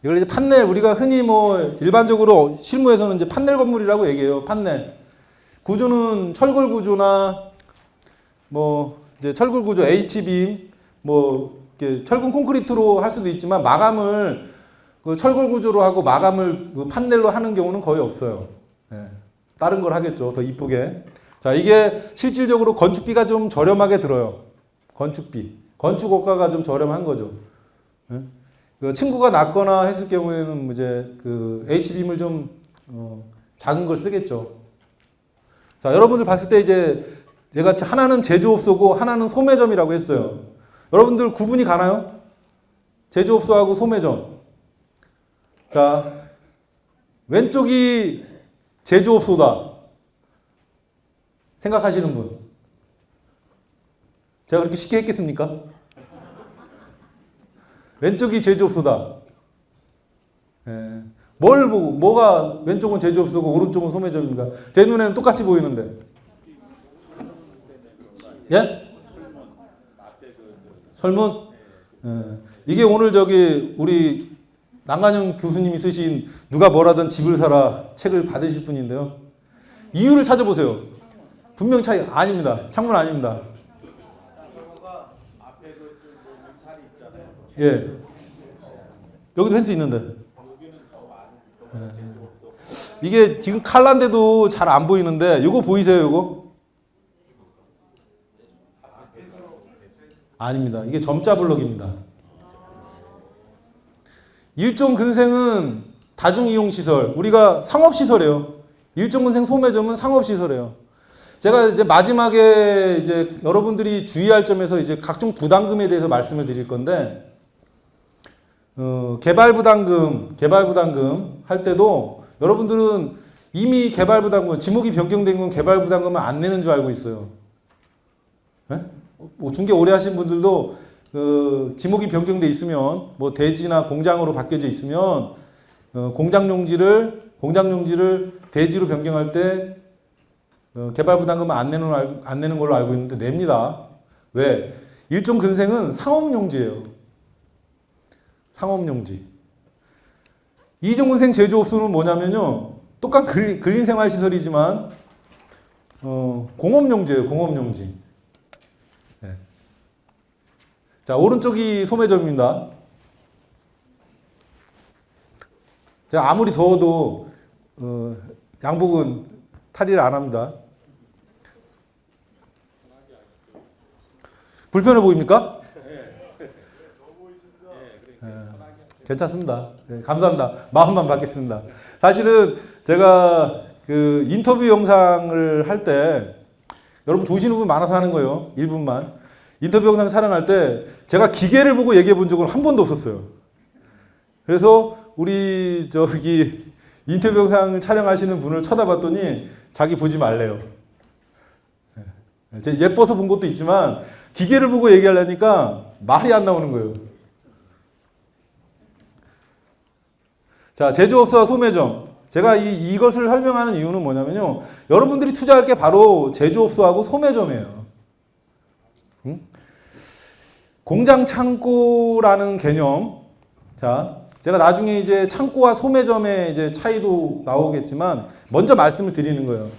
이걸 이제 판넬, 우리가 흔히 뭐 일반적으로 실무에서는 이제 판넬 건물이라고 얘기해요. 판넬. 구조는 철골 구조나 뭐 이제 철골 구조 H빔 뭐 이렇게 철근 콘크리트로 할 수도 있지만 마감을 그 철골 구조로 하고 마감을 그 판넬로 하는 경우는 거의 없어요. 예. 다른 걸 하겠죠. 더 이쁘게. 자, 이게 실질적으로 건축비가 좀 저렴하게 들어요. 건축비. 건축업가가 좀 저렴한 거죠. 예? 그 층고가 낮거나 했을 경우에는 이제 그 H빔을 좀 작은 걸 쓰겠죠. 자, 여러분들 봤을 때 이제 제가 하나는 제조업소고 하나는 소매점이라고 했어요. 여러분들 구분이 가나요? 제조업소하고 소매점. 자, 왼쪽이 제조업소다 생각하시는 분. 제가 그렇게 쉽게 했겠습니까? 왼쪽이 제조업소다. 예. 뭘 보고, 뭐가 왼쪽은 제조업소고 오른쪽은 소매점입니까? 제 눈에는 똑같이 보이는데. 예? 설문? 예. 이게 오늘 우리 남관영 교수님이 쓰신 누가 뭐라든 집을 사라 책을 받으실 분인데요. 이유를 찾아보세요. 분명 차이 아닙니다. 창문 아닙니다. 예. 여기도 펜스 있는데. 예. 이게 지금 칼라인데도 잘 안 보이는데 요거 보이세요, 요거? 아닙니다. 이게 점자 블럭입니다. 일종근생은 다중이용시설, 우리가 상업시설이에요. 일종근생 소매점은 상업시설이에요. 제가 이제 마지막에 이제 여러분들이 주의할 점에서 이제 각종 부담금에 대해서 말씀을 드릴 건데, 개발부담금 할 때도 여러분들은 이미 개발부담금, 지목이 변경된 건 개발부담금은 안 내는 줄 알고 있어요. 네? 뭐 중개 오래 하신 분들도 지목이 변경돼 있으면 뭐 대지나 공장으로 바뀌어져 있으면 공장 용지를 대지로 변경할 때 개발부담금은 안 내는 걸로 알고 있는데 냅니다. 왜? 일종근생은 상업용지예요. 상업용지. 이종근생 제조업소는 뭐냐면요. 똑같은 근린생활시설이지만 공업용지예요. 공업용지. 네. 자, 오른쪽이 소매점입니다. 제가 아무리 더워도 양복은 탈의를 안 합니다. 불편해 보입니까? 괜찮습니다. 네, 감사합니다. 마음만 받겠습니다. 사실은 제가 그 인터뷰 영상을 할 때 여러분 좋으시는 분 많아서 하는 거예요. 1분만. 인터뷰 영상 촬영할 때 제가 기계를 보고 얘기해 본 적은 한 번도 없었어요. 그래서 우리 인터뷰 영상을 촬영하시는 분을 쳐다봤더니 자기 보지 말래요. 예뻐서 본 것도 있지만 기계를 보고 얘기하려니까 말이 안 나오는 거예요. 자, 제조업소와 소매점. 제가 이것을 설명하는 이유는 뭐냐면요. 여러분들이 투자할 게 바로 제조업소하고 소매점이에요. 공장 창고라는 개념. 자, 제가 나중에 이제 창고와 소매점의 이제 차이도 나오겠지만 먼저 말씀을 드리는 거예요.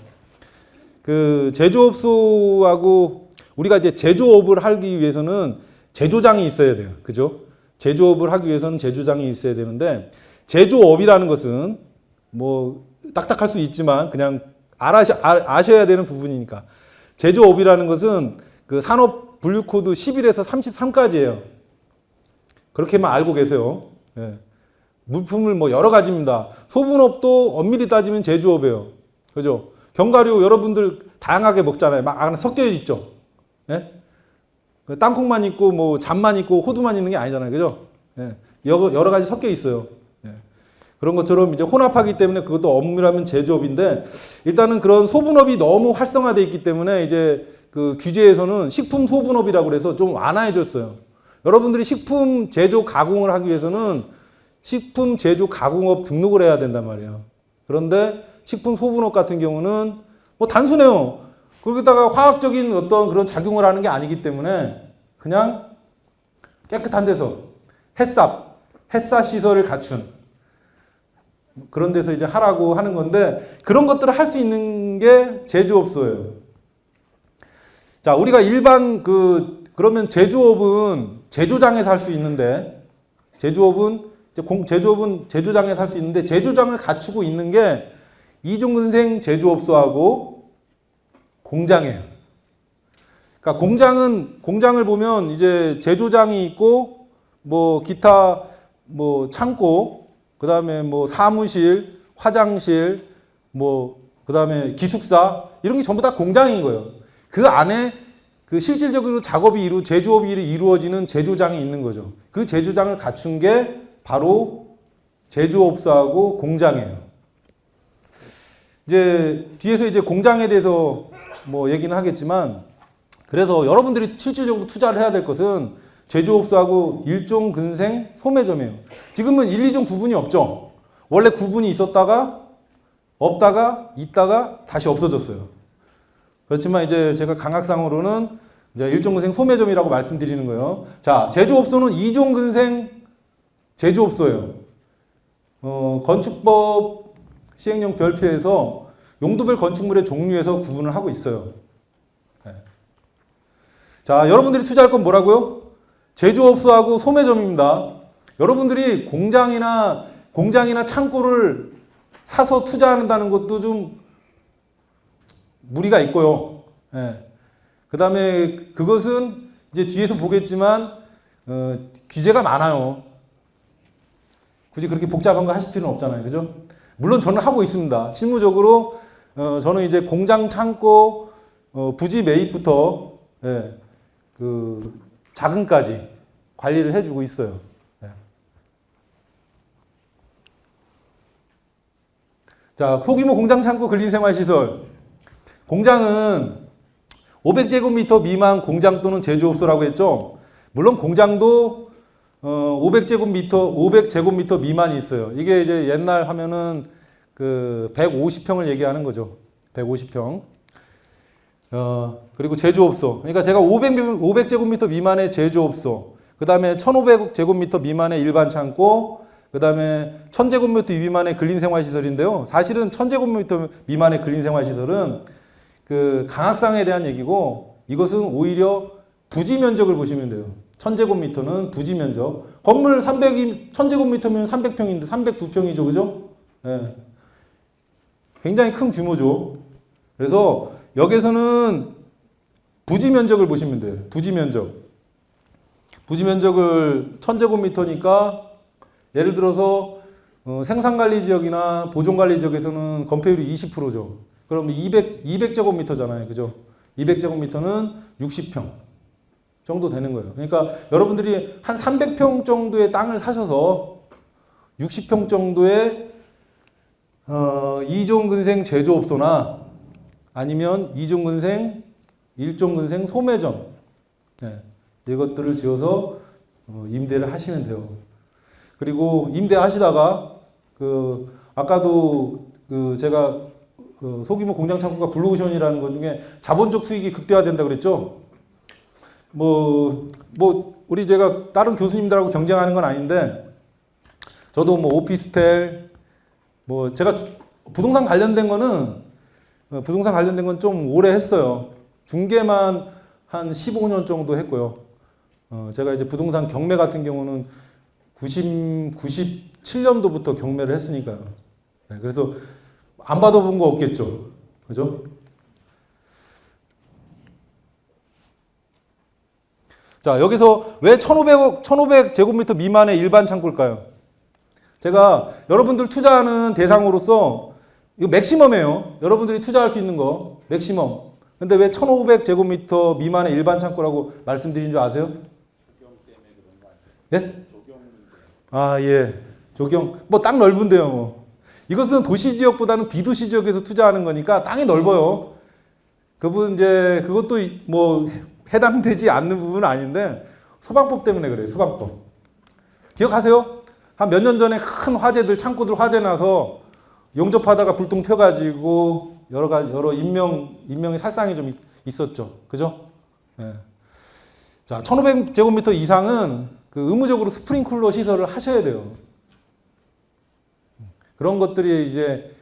그 제조업소하고 우리가 이제 제조업을 하기 위해서는 제조장이 있어야 돼요. 그죠? 제조업을 하기 위해서는 제조장이 있어야 되는데 제조업이라는 것은 뭐 딱딱할 수 있지만 그냥 아셔야 되는 부분이니까 제조업이라는 것은 그 산업 분류 코드 11에서 33까지예요. 그렇게만 알고 계세요. 예. 물품을 뭐 여러 가지입니다. 소분업도 엄밀히 따지면 제조업이에요. 그죠? 견과류 여러분들 다양하게 먹잖아요. 막 안에 섞여 있죠. 예? 땅콩만 있고 뭐 잠만 있고 호두만 있는 게 아니잖아요. 그죠? 예. 여러 가지 섞여 있어요. 예. 그런 것처럼 이제 혼합하기 때문에 그것도 엄밀하면 제조업인데 일단은 그런 소분업이 너무 활성화되어 있기 때문에 이제 그 규제에서는 식품 소분업이라고 그래서 좀 완화해줬어요. 여러분들이 식품 제조 가공을 하기 위해서는 식품 제조 가공업 등록을 해야 된단 말이에요. 그런데 식품 소분업 같은 경우는 뭐 단순해요. 거기다가 화학적인 어떤 그런 작용을 하는 게 아니기 때문에 그냥 깨끗한 데서 햇사 시설을 갖춘 그런 데서 이제 하라고 하는 건데 그런 것들을 할 수 있는 게 제조업소예요. 자, 우리가 일반 그러면 제조업은 제조장에서 할 수 있는데 제조업은 제조장에서 할 수 있는데 제조장을 갖추고 있는 게 이중근생 제조업소하고 공장이에요. 그러니까 공장을 보면 이제 제조장이 있고 뭐 기타 뭐 창고, 그다음에 뭐 사무실, 화장실, 뭐 그다음에 기숙사 이런 게 전부 다 공장인 거예요. 그 안에 그 실질적으로 제조업이 이루어지는 제조장이 있는 거죠. 그 제조장을 갖춘 게 바로 제조업소하고 공장이에요. 이제 뒤에서 이제 공장에 대해서 뭐 얘기는 하겠지만 그래서 여러분들이 실질적으로 투자를 해야 될 것은 제조업소하고 일종 근생 소매점이에요. 지금은 1, 2종 구분이 없죠. 원래 구분이 있었다가 없다가 있다가 다시 없어졌어요. 그렇지만 이제 제가 강학상으로는 이제 일종 근생 소매점이라고 말씀드리는 거예요. 자, 제조업소는 2종 근생 제조업소예요. 건축법 시행령 별표에서 용도별 건축물의 종류에서 구분을 하고 있어요. 네. 자, 여러분들이 투자할 건 뭐라고요? 제조업소하고 소매점입니다. 여러분들이 공장이나 창고를 사서 투자한다는 것도 좀 무리가 있고요. 네. 그 다음에 그것은 이제 뒤에서 보겠지만 규제가 많아요. 굳이 그렇게 복잡한 거 하실 필요는 없잖아요. 그죠? 물론 저는 하고 있습니다. 실무적으로 저는 이제 공장 창고 부지 매입부터 예, 그 자금까지 관리를 해주고 있어요. 예. 자, 소규모 공장 창고 근린생활시설. 공장은 500제곱미터 미만 공장 또는 제조업소라고 했죠. 물론 공장도 500제곱미터 미만이 있어요. 이게 이제 옛날 하면은 그 150평을 얘기하는 거죠. 150평. 그리고 제조업소. 그러니까 제가 500제곱미터 미만의 제조업소, 그 다음에 1500제곱미터 미만의 일반 창고, 그 다음에 1000제곱미터 미만의 근린생활시설인데요. 사실은 1000제곱미터 미만의 근린생활시설은 그 강학상에 대한 얘기고 이것은 오히려 부지 면적을 보시면 돼요. 1000제곱미터는 부지 면적. 건물 1000제곱미터면 300평인데 302평이죠. 그죠? 네. 굉장히 큰 규모죠. 그래서 여기서는 부지 면적을 보시면 돼요. 부지 면적. 부지 면적을 1000제곱미터니까 예를 들어서 생산관리 지역이나 보존관리 지역에서는 건폐율이 20%죠. 그럼 200제곱미터잖아요. 그죠? 200제곱미터는 60평 정도 되는 거예요. 그러니까 여러분들이 한 300평 정도의 땅을 사셔서 60평 정도의 이종근생 제조업소나 아니면 이종근생, 일종근생 소매점, 네, 이것들을 지어서 임대를 하시면 돼요. 그리고 임대하시다가 아까도 제가 소규모 공장 창고가 블루오션이라는 것 중에 자본적 수익이 극대화된다 그랬죠. 우리 제가 다른 교수님들하고 경쟁하는 건 아닌데, 저도 오피스텔, 제가 부동산 관련된 건 좀 오래 했어요. 중개만 한 15년 정도 했고요. 제가 이제 부동산 경매 같은 경우는 97년도부터 경매를 했으니까요. 네, 그래서 안 받아본 거 없겠죠. 그죠? 자, 여기서 왜 1500제곱미터 미만의 일반 창고일까요? 제가 여러분들 투자하는 대상으로서 이거 맥시멈이에요. 여러분들이 투자할 수 있는 거 맥시멈. 근데 왜 1500제곱미터 미만의 일반 창고라고 말씀드린 줄 아세요? 조경 때문에 그런 거 아니에요? 예? 조경 문제. 예. 조경. 딱 넓은데요. 이것은 도시 지역보다는 비도시 지역에서 투자하는 거니까 땅이 넓어요. 그것도 해당되지 않는 부분은 아닌데 소방법 때문에 그래요. 소방법. 기억하세요? 한 몇 년 전에 큰 화재들, 창고들 화재 나서 용접하다가 불똥 튀어가지고 여러 인명의 살상이 좀 있었죠. 그죠? 네. 자, 1500제곱미터 이상은 의무적으로 스프링클러 시설을 하셔야 돼요. 그런 것들이 이제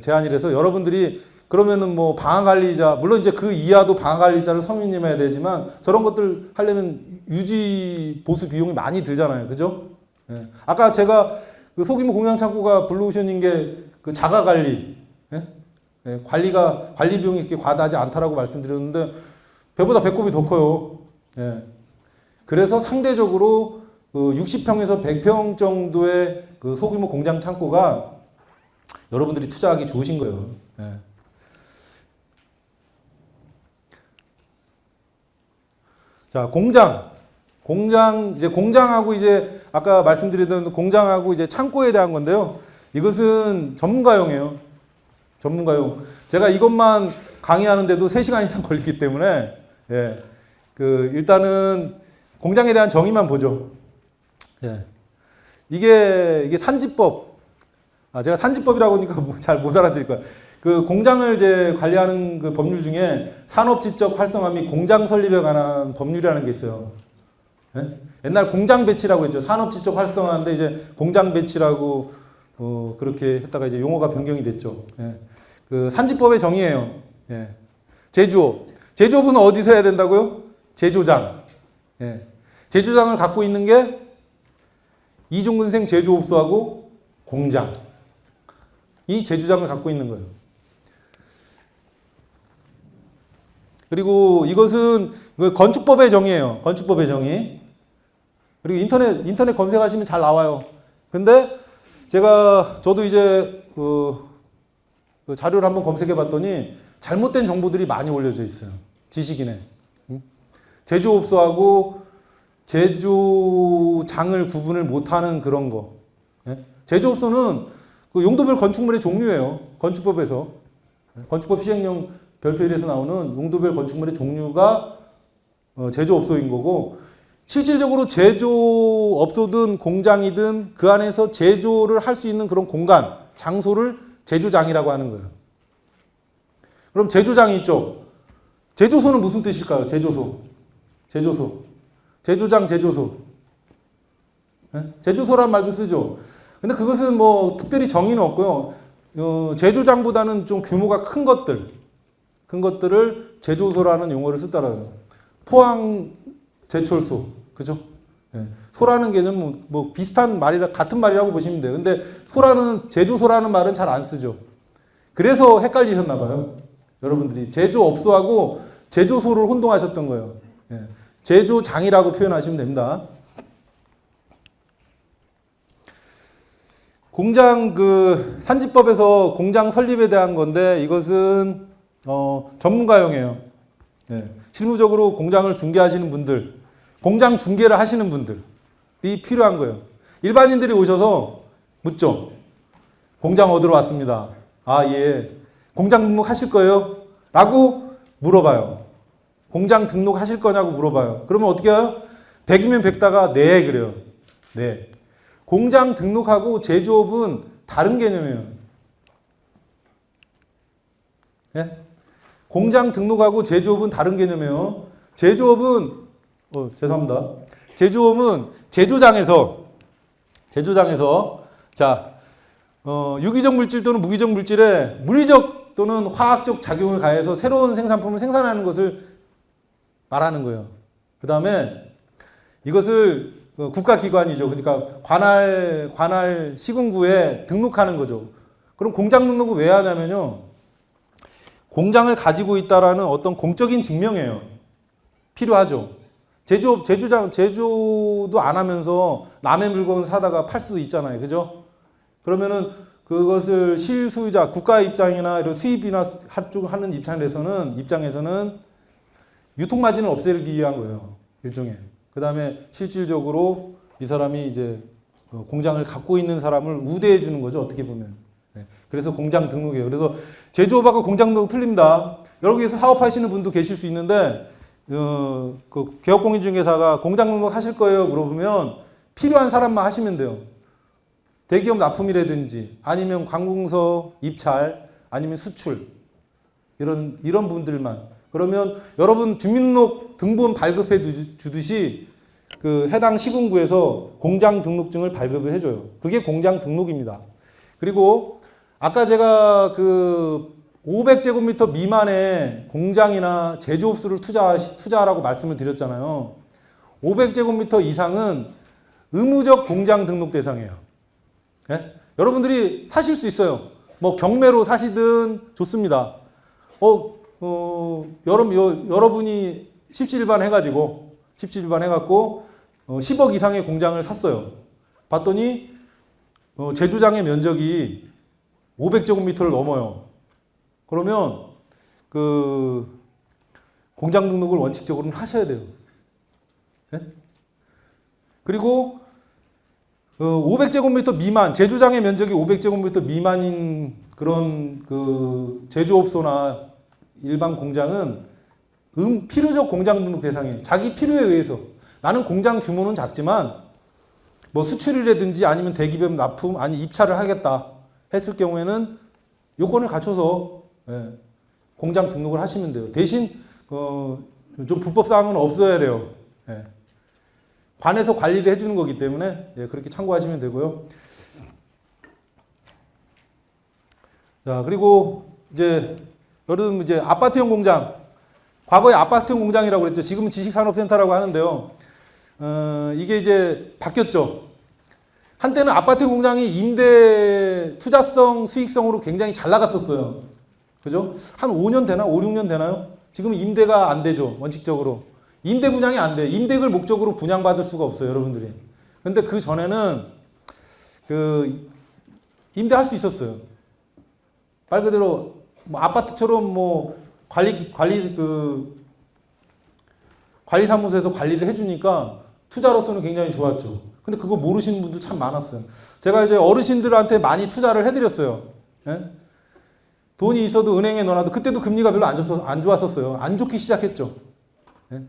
제한이라서 여러분들이 그러면은 방화관리자, 물론 이제 그 이하도 방화관리자를 선임해야 되지만 저런 것들 하려면 유지 보수 비용이 많이 들잖아요. 그죠? 예. 아까 제가 소규모 공장 창고가 블루오션인 게 자가 관리, 예? 예, 관리 비용이 이렇게 과다하지 않다라고 말씀드렸는데 배보다 배꼽이 더 커요. 예. 그래서 상대적으로 60평에서 100평 정도의 소규모 공장 창고가 여러분들이 투자하기 좋으신 거예요. 예. 자, 공장하고 이제 아까 말씀드리던 공장하고 이제 창고에 대한 건데요. 이것은 전문가용이에요. 전문가용. 제가 이것만 강의하는데도 3시간 이상 걸리기 때문에, 예. 일단은 공장에 대한 정의만 보죠. 예. 이게 산지법. 제가 산지법이라고 하니까 잘 못 알아들을 거예요. 공장을 이제 관리하는 법률 중에 산업지적 활성화 및 공장 설립에 관한 법률이라는 게 있어요. 예? 옛날 공장 배치라고 했죠. 산업지적 활성화인데 이제 공장 배치라고 그렇게 했다가 이제 용어가 변경이 됐죠. 예. 산지법의 정의예요. 예. 제조업. 제조업은 어디서 해야 된다고요? 제조장. 예. 제조장을 갖고 있는 게 이종근생 제조업소하고 공장. 이 제조장을 갖고 있는 거예요. 그리고 이것은 건축법의 정의예요. 건축법의 정의. 그리고 인터넷 검색하시면 잘 나와요. 근데 저도 이제 자료를 한번 검색해 봤더니 잘못된 정보들이 많이 올려져 있어요. 지식인에. 제조업소하고 제조장을 구분을 못하는 그런 거. 제조업소는 용도별 건축물의 종류예요. 건축법에서. 건축법 시행령 별표 1에서 나오는 용도별 건축물의 종류가 제조업소인 거고, 실질적으로 제조업소든 공장이든 그 안에서 제조를 할 수 있는 그런 공간, 장소를 제조장이라고 하는 거예요. 그럼 제조장이 있죠. 제조소는 무슨 뜻일까요? 제조소. 제조장, 제조소. 제조소란 말도 쓰죠. 근데 그것은 특별히 정의는 없고요. 제조장보다는 좀 규모가 큰 것들을 제조소라는 용어를 쓰더라고요. 포항 제철소, 그죠? 예. 소라는 개념은 비슷한 같은 말이라고 보시면 돼요. 근데 제조소라는 말은 잘 안 쓰죠. 그래서 헷갈리셨나 봐요. 여러분들이 제조업소하고 제조소를 혼동하셨던 거예요. 예. 제조장이라고 표현하시면 됩니다. 공장 산지법에서 공장 설립에 대한 건데 이것은 전문가용이에요. 예. 실무적으로 공장을 중개하시는 분들, 공장 중개를 하시는 분들이 필요한 거예요. 일반인들이 오셔서 묻죠. 공장 얻으러 왔습니다. 아, 예. 공장 등록하실 거예요? 라고 물어봐요. 공장 등록하실 거냐고 물어봐요. 그러면 어떻게 해요? 100이면 100다가 네 그래요. 네. 공장 등록하고 제조업은 다른 개념이에요. 예? 공장 등록하고 제조업은 다른 개념이에요. 제조업은 죄송합니다. 제조업은 제조장에서 자, 유기적 물질 또는 무기적 물질에 물리적 또는 화학적 작용을 가해서 새로운 생산품을 생산하는 것을 말하는 거예요. 그 다음에 이것을 국가기관이죠. 그러니까 관할 시군구에 등록하는 거죠. 그럼 공장 등록을 왜 하냐면요. 공장을 가지고 있다라는 어떤 공적인 증명이에요. 필요하죠. 제조도 안 하면서 남의 물건을 사다가 팔 수도 있잖아요. 그죠? 그러면은 그것을 실수요자, 국가 입장이나 이런 수입이나 하는 입장에서는 유통마진을 없애기 위한 거예요. 일종의. 그 다음에 실질적으로 이 사람이 이제 공장을 갖고 있는 사람을 우대해 주는 거죠. 어떻게 보면. 네. 그래서 공장 등록이에요. 그래서 제조업하고 공장 등록 틀립니다. 여기에서 사업하시는 분도 계실 수 있는데, 그 개업공인중개사가 공장 등록 하실 거예요? 물어보면 필요한 사람만 하시면 돼요. 대기업 납품이라든지 아니면 관공서 입찰 아니면 수출 이런 분들만. 그러면 여러분 주민등록 등본 발급해 주듯이 그 해당 시군구에서 공장 등록증을 발급을 해줘요. 그게 공장 등록입니다. 그리고 아까 제가 그 500제곱미터 미만의 공장이나 제조업소를 투자하라고 말씀을 드렸잖아요. 500제곱미터 이상은 의무적 공장 등록 대상이에요. 예? 여러분들이 사실 수 있어요. 뭐 경매로 사시든 좋습니다. 여러분이 십시일반 해갖고 10억 이상의 공장을 샀어요. 봤더니 제조장의 면적이 500제곱미터를 넘어요. 그러면 그 공장 등록을 원칙적으로는 하셔야 돼요. 네? 그리고 500제곱미터 미만, 제조장의 면적이 500제곱미터 미만인 그런 그 제조업소나 일반 공장은 필요적 공장 등록 대상이에요. 자기 필요에 의해서. 나는 공장 규모는 작지만 뭐 수출이라든지 아니면 대기업 납품 아니 입찰을 하겠다 했을 경우에는 요건을 갖춰서 공장 등록을 하시면 돼요. 대신 좀 불법 사항은 없어야 돼요. 관에서 관리를 해주는 거기 때문에 그렇게 참고하시면 되고요. 자, 그리고 여러분 이제 아파트형 공장, 과거에 아파트형 공장이라고 그랬죠. 지금은 지식산업센터라고 하는데요. 이게 이제 바뀌었죠. 한때는 아파트 공장이 임대 투자성, 수익성으로 굉장히 잘 나갔었어요. 그죠? 한 5년 되나? 5, 6년 되나요? 지금 임대가 안 되죠. 원칙적으로. 임대 분양이 안 돼. 임대를 목적으로 분양받을 수가 없어요. 여러분들이. 근데 그 전에는 임대할 수 있었어요. 말 그대로 뭐 아파트처럼 뭐 관리사무소에서 관리를 해주니까 투자로서는 굉장히 좋았죠. 근데 그거 모르시는 분도 참 많았어요. 제가 이제 어르신들한테 많이 투자를 해드렸어요. 예? 돈이 있어도 은행에 넣어놔도 그때도 금리가 별로 안 좋았었어요. 안 좋기 시작했죠. 예?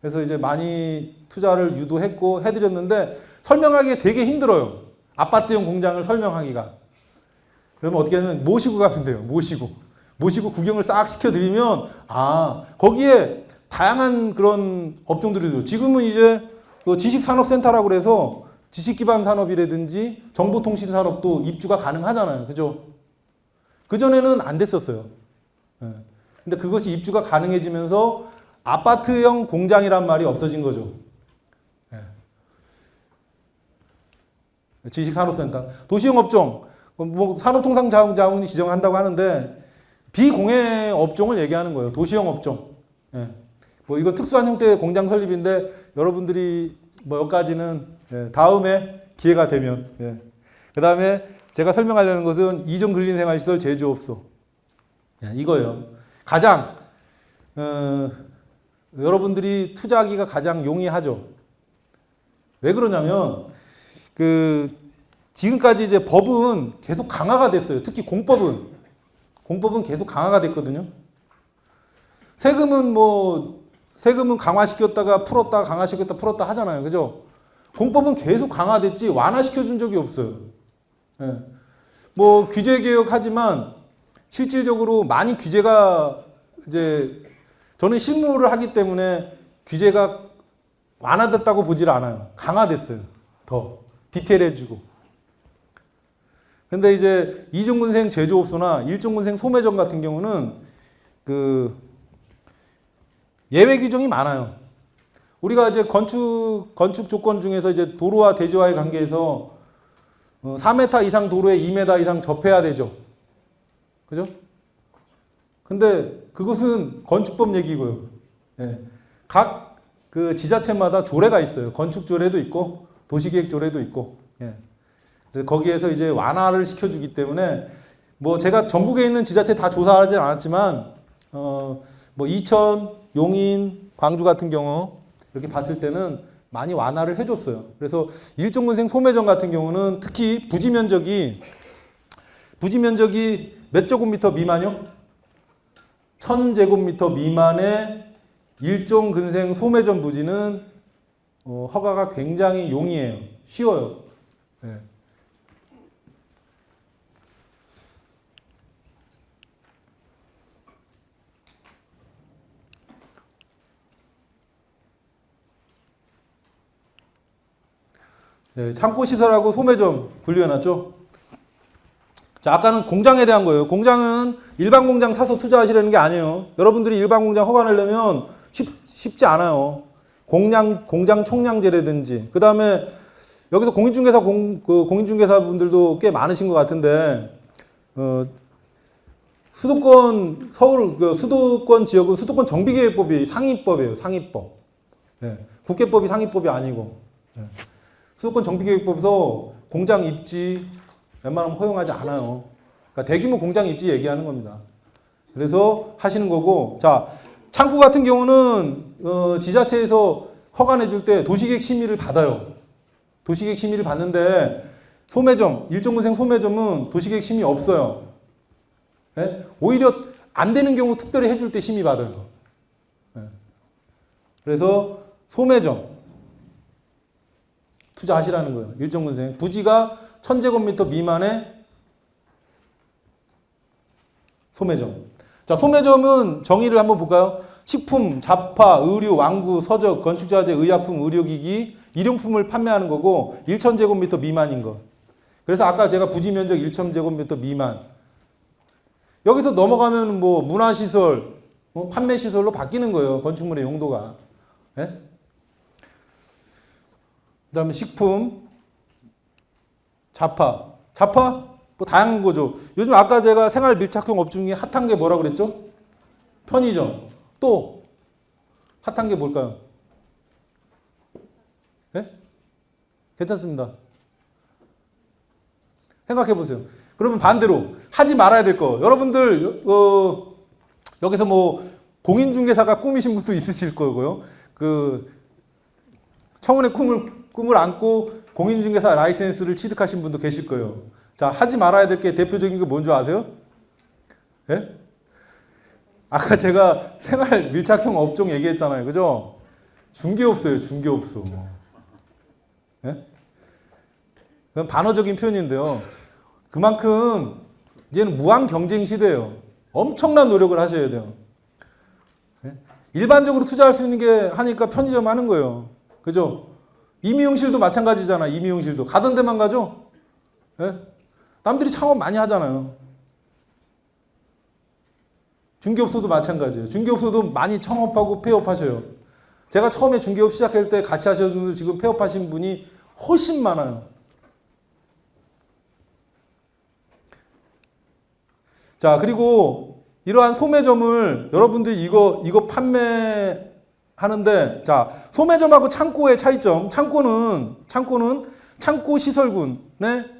그래서 이제 많이 투자를 유도했고 해드렸는데 설명하기가 되게 힘들어요. 아파트형 공장을 설명하기가. 그러면 어떻게 하면 모시고 가면 돼요. 모시고 구경을 싹 시켜드리면 거기에 다양한 그런 업종들이 있어요. 지금은 이제 지식산업센터라고 그래서 지식기반 산업이라든지 정보통신산업도 입주가 가능하잖아요. 그죠? 그전에는 안 됐었어요. 근데 그것이 입주가 가능해지면서 아파트형 공장이란 말이 없어진 거죠. 지식산업센터. 도시형 업종, 뭐 산업통상자원이 지정한다고 하는데 비공해 업종을 얘기하는 거예요. 도시형 업종. 뭐 이거 특수한 형태의 공장 설립인데 여러분들이 뭐 여기까지는 다음에 기회가 되면 그 다음에 제가 설명하려는 것은 이종 근린생활시설 제조업소 이거예요. 가장 여러분들이 투자하기가 가장 용이하죠. 왜 그러냐면 지금까지 이제 법은 계속 강화가 됐어요. 특히 공법은 계속 강화가 됐거든요. 세금은 강화시켰다가 풀었다, 강화시켰다, 풀었다 하잖아요. 그죠? 공법은 계속 강화됐지 완화시켜 준 적이 없어요. 예. 뭐 규제 개혁하지만 실질적으로 많이 규제가 이제 저는 실무를 하기 때문에 규제가 완화됐다고 보질 않아요. 강화됐어요. 더 디테일해지고. 근데 이제 이중근생 제조업소나 일종근생 소매점 같은 경우는 그 예외 규정이 많아요. 우리가 이제 건축 조건 중에서 이제 도로와 대지와의 관계에서 4m 이상 도로에 2m 이상 접해야 되죠. 그죠? 근데 그것은 건축법 얘기고요. 예. 각 그 지자체마다 조례가 있어요. 건축 조례도 있고 도시계획 조례도 있고. 예. 그래서 거기에서 이제 완화를 시켜주기 때문에 뭐 제가 전국에 있는 지자체 다 조사하진 않았지만 뭐 이천, 용인, 광주 같은 경우 이렇게 봤을 때는 많이 완화를 해줬어요. 그래서 일종근생 소매점 같은 경우는 특히 부지 면적이 몇 제곱미터 미만이요? 1000제곱미터 미만의 일종근생 소매점 부지는 허가가 굉장히 용이해요. 쉬워요. 네. 네, 창고시설하고 소매점 분류해놨죠. 자, 아까는 공장에 대한 거예요. 공장은 일반 공장 사서 투자하시라는 게 아니에요. 여러분들이 일반 공장 허가 내려면 쉽지 않아요. 공장 총량제라든지. 그 다음에 여기서 공인중개사 분들도 꽤 많으신 것 같은데, 수도권 지역은 수도권 정비계획법이 상위법이에요. 상위법. 네, 국계법이 상위법이 아니고. 네. 수도권 정비계획법에서 공장 입지 웬만하면 허용하지 않아요. 그러니까 대규모 공장 입지 얘기하는 겁니다. 그래서 하시는 거고, 자, 창고 같은 경우는 지자체에서 허가 내줄 때 도시계획 심의를 받아요. 도시계획 심의를 받는데 소매점, 일종근생 소매점은 도시계획 심의 없어요. 네? 오히려 안 되는 경우 특별히 해줄 때 심의 받아요. 네. 그래서 소매점 투자하시라는 거예요. 일종근생. 부지가 1000제곱미터 미만의 소매점. 자, 소매점은 정의를 한번 볼까요? 식품, 잡화, 의류, 왕구, 서적, 건축자재, 의약품, 의료기기, 일용품을 판매하는 거고 1000제곱미터 미만인 거. 그래서 아까 제가 부지 면적 1000제곱미터 미만. 여기서 넘어가면 뭐 문화시설, 판매시설로 바뀌는 거예요. 건축물의 용도가. 네? 그 다음에 식품, 잡화 뭐 다양한 거죠. 요즘 아까 제가 생활 밀착형 업 중에 핫한 게 뭐라고 그랬죠? 편의점. 또 핫한 게 뭘까요? 네? 괜찮습니다. 생각해 보세요. 그러면 반대로 하지 말아야 될 거. 여러분들 여기서 뭐 공인중개사가 꿈이신 분도 있으실 거고요. 그 청운의 꿈을 안고 공인중개사 라이센스를 취득하신 분도 계실 거예요. 자, 하지 말아야 될 게 대표적인 게 뭔지 아세요? 예? 아까 제가 생활 밀착형 업종 얘기했잖아요. 그죠? 중개업소예요, 중개업소. 예? 그건 반어적인 표현인데요. 그만큼 이제는 무한 경쟁 시대예요. 엄청난 노력을 하셔야 돼요. 예? 일반적으로 투자할 수 있는 게 하니까 편의점 하는 거예요. 그죠? 이미용실도 마찬가지잖아. 이미용실도 가던 데만 가죠. 예? 남들이 창업 많이 하잖아요. 중개업소도 마찬가지예요. 중개업소도 많이 창업하고 폐업하셔요. 제가 처음에 중개업 시작할 때 같이 하셨는 분들 지금 폐업하신 분이 훨씬 많아요. 자, 그리고 이러한 소매점을 여러분들이 이거 판매하는데, 자, 소매점하고 창고의 차이점. 창고는 창고 시설군의